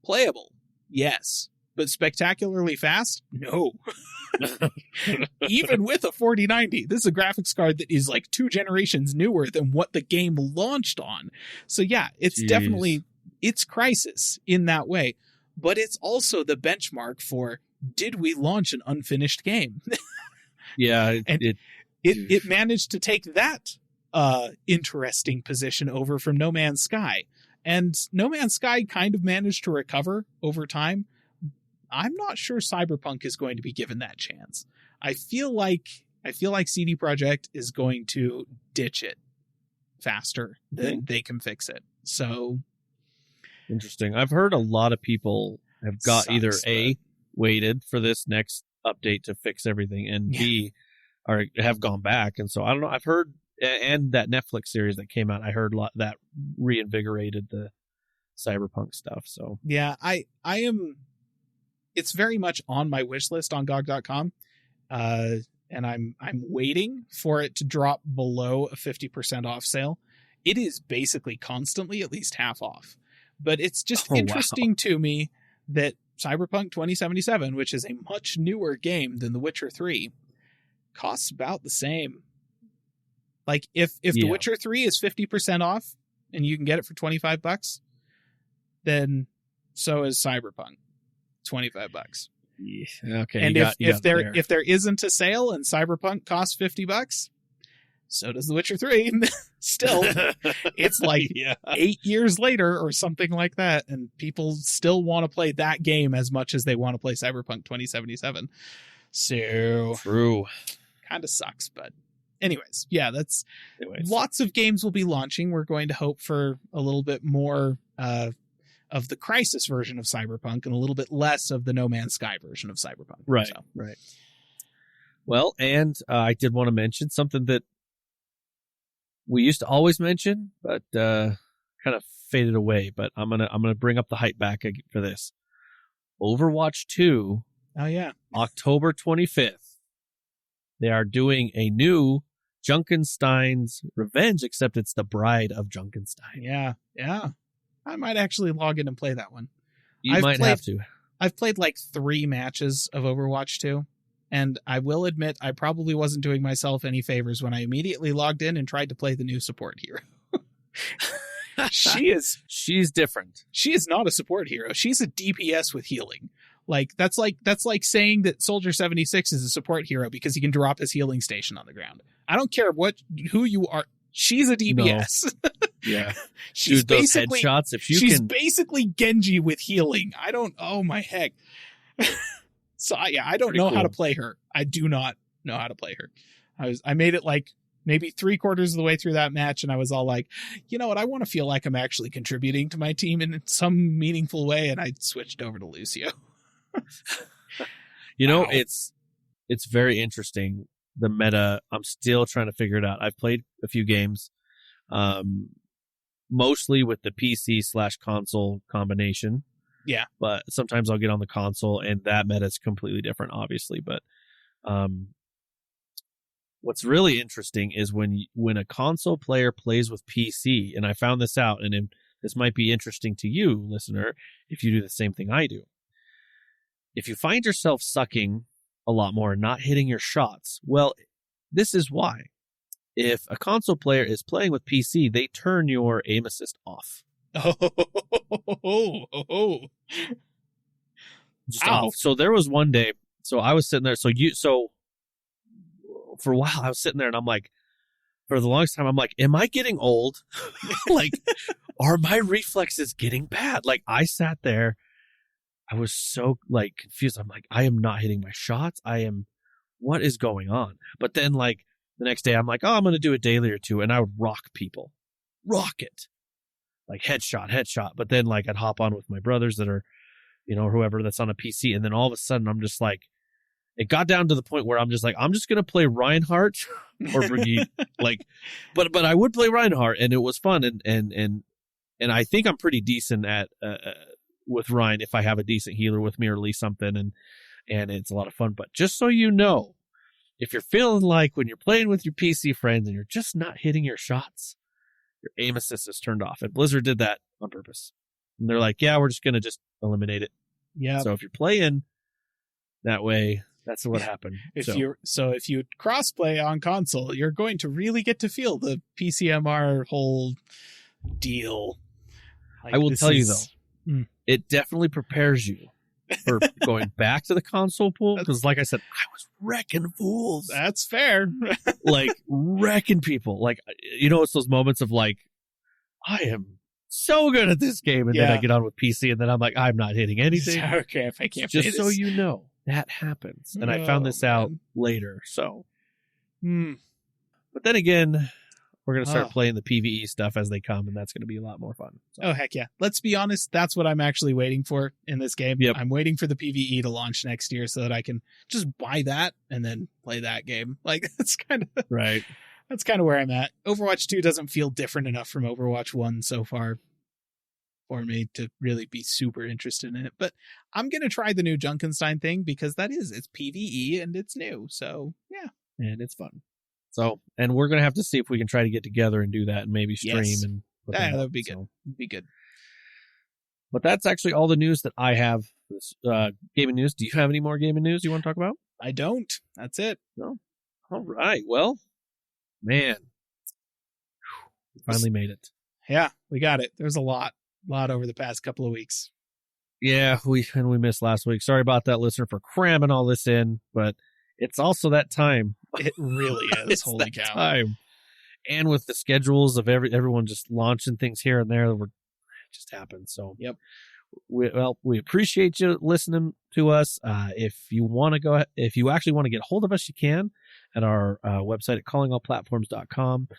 Speaker 3: Playable, yes. But spectacularly fast? No. Even with a 4090, this is a graphics card that is 2 generations newer than what the game launched on. So yeah, it's definitely, it's Crysis in that way. But it's also the benchmark for, did we launch an unfinished game?
Speaker 2: Yeah.
Speaker 3: And it managed to take that interesting position over from No Man's Sky. And No Man's Sky kind of managed to recover over time. I'm not sure Cyberpunk is going to be given that chance. I feel like CD Projekt is going to ditch it faster than they can fix it. So
Speaker 2: interesting. I've heard a lot of people have got waited for this next update to fix everything, and B have gone back. And so I don't know. I've heard, and that Netflix series that came out, I heard a lot that reinvigorated the Cyberpunk stuff. So
Speaker 3: yeah, I am. It's very much on my wish list on GOG.com, and I'm waiting for it to drop below a 50% off sale. It is basically constantly at least half off, but it's just interesting to me that Cyberpunk 2077, which is a much newer game than The Witcher 3, costs about the same. If The Witcher 3 is 50% off and you can get it for $25, then so is Cyberpunk. $25.
Speaker 2: Yeah, okay.
Speaker 3: And if there isn't a sale and Cyberpunk costs $50, so does The Witcher 3. Still, it's 8 years later or something like that, and people still want to play that game as much as they want to play Cyberpunk 2077. So
Speaker 2: true.
Speaker 3: Kind of sucks, but anyways, lots of games will be launching. We're going to hope for a little bit more of the Crysis version of Cyberpunk and a little bit less of the No Man's Sky version of Cyberpunk.
Speaker 2: Right, right. Well, and I did want to mention something that we used to always mention, but kind of faded away. But I'm gonna bring up the hype back for this. Overwatch 2.
Speaker 3: Oh yeah,
Speaker 2: October 25th. They are doing a new Junkenstein's Revenge, except it's the Bride of Junkenstein.
Speaker 3: Yeah. I might actually log in and play that one.
Speaker 2: You might have to.
Speaker 3: I've played 3 matches of Overwatch 2, and I will admit I probably wasn't doing myself any favors when I immediately logged in and tried to play the new support hero. She's
Speaker 2: different.
Speaker 3: She is not a support hero. She's a DPS with healing. That's like saying that Soldier 76 is a support hero because he can drop his healing station on the ground. I don't care who you are. She's a DPS.
Speaker 2: No. Yeah.
Speaker 3: She's
Speaker 2: those headshots.
Speaker 3: She's basically Genji with healing. Oh my heck. So I don't know how to play her. I do not know how to play her. I made it maybe 3/4 of the way through that match, and I was all like, you know what? I want to feel like I'm actually contributing to my team in some meaningful way, and I switched over to Lucio.
Speaker 2: Wow. It's very interesting. the meta. I'm still trying to figure it out. I've played a few games, mostly with the PC/console combination.
Speaker 3: Yeah.
Speaker 2: But sometimes I'll get on the console, and that meta is completely different, obviously. But what's really interesting is when a console player plays with PC, and I found this out, and this might be interesting to you, listener, if you do the same thing I do. If you find yourself sucking a lot more and not hitting your shots, well, this is why. If a console player is playing with PC, they turn your aim assist off. Just off. So there was one day, so I was sitting there, so for a while I was sitting there and I'm like, for the longest time, I'm like, am I getting old? Like, are my reflexes getting bad? Like, I sat there, I was so like confused. I'm like, I am not hitting my shots. What is going on? But then like the next day I'm like, oh, I'm going to do a daily or two. And I would rock people, rock it, like headshot. But then like I'd hop on with my brothers that are, whoever that's on a PC. And then all of a sudden I'm just like, it got down to the point where I'm just like, I'm just going to play Reinhardt or Brigitte. Like, but I would play Reinhardt and it was fun. And I think I'm pretty decent at, with Ryan if I have a decent healer with me or at least something, and it's a lot of fun. But just so you know, if you're feeling like when you're playing with your PC friends and you're just not hitting your shots, your aim assist is turned off. And Blizzard did that on purpose. And they're like, yeah, we're just going to just eliminate it. Yeah. So if you're playing that way, that's what happened. If
Speaker 3: you crossplay on console, you're going to really get to feel the PCMR whole deal.
Speaker 2: Like, I will tell you though, it definitely prepares you for going back to the console pool. Because like I said, I was wrecking fools.
Speaker 3: That's fair.
Speaker 2: Like wrecking people. Like, it's those moments of like, I am so good at this game. And then I get on with PC and then I'm like, I'm not hitting anything.
Speaker 3: Okay, if I can't
Speaker 2: just
Speaker 3: play
Speaker 2: so
Speaker 3: this.
Speaker 2: you know, that happens. And I found this out later. So, but then again, we're going to start playing the PvE stuff as they come, and that's going to be a lot more fun. So.
Speaker 3: Oh, heck yeah. Let's be honest. That's what I'm actually waiting for in this game.
Speaker 2: Yep.
Speaker 3: I'm waiting for the PvE to launch next year so that I can just buy that and then play that game. Like, that's kind of
Speaker 2: right.
Speaker 3: That's kind of where I'm at. Overwatch 2 doesn't feel different enough from Overwatch 1 so far for me to really be super interested in it. But I'm going to try the new Junkenstein thing because it's PvE and it's new. So, yeah.
Speaker 2: And it's fun. So, and we're going to have to see if we can try to get together and do that and maybe stream.
Speaker 3: Yes.
Speaker 2: And
Speaker 3: that would be good. It'd be good.
Speaker 2: But that's actually all the news that I have. This gaming news. Do you have any more gaming news you want to talk about?
Speaker 3: I don't. That's it.
Speaker 2: No. All right. Well, man, we finally made it.
Speaker 3: Yeah, we got it. There's a lot over the past couple of weeks.
Speaker 2: Yeah, we missed last week. Sorry about that, listener, for cramming all this in, but it's also that time.
Speaker 3: It really is. Holy cow.
Speaker 2: Time. And with the schedules of everyone just launching things here and there, it just happens. So,
Speaker 3: yep.
Speaker 2: We appreciate you listening to us. If you actually want to get hold of us, you can at our website at callingallplatforms.com.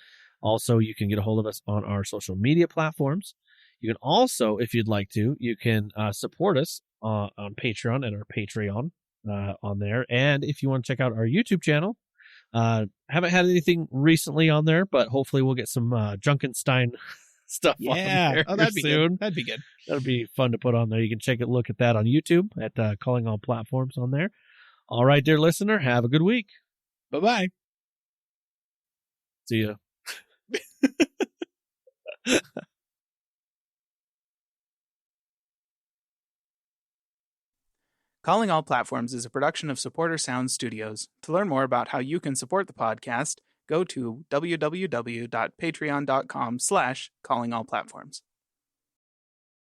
Speaker 2: Also, you can get a hold of us on our social media platforms. You can also, if you'd like to, you can support us on Patreon at our Patreon on there. And if you want to check out our YouTube channel, haven't had anything recently on there, but hopefully we'll get some Junkenstein stuff on there
Speaker 3: that'd be
Speaker 2: soon.
Speaker 3: Good. That'd be good.
Speaker 2: That'd be fun to put on there. You can look at that on YouTube at Calling All Platforms on there. All right, dear listener, have a good week.
Speaker 3: Bye-bye.
Speaker 2: See ya.
Speaker 3: Calling All Platforms is a production of Supporter Sound Studios. To learn more about how you can support the podcast, go to www.patreon.com/callingallplatforms.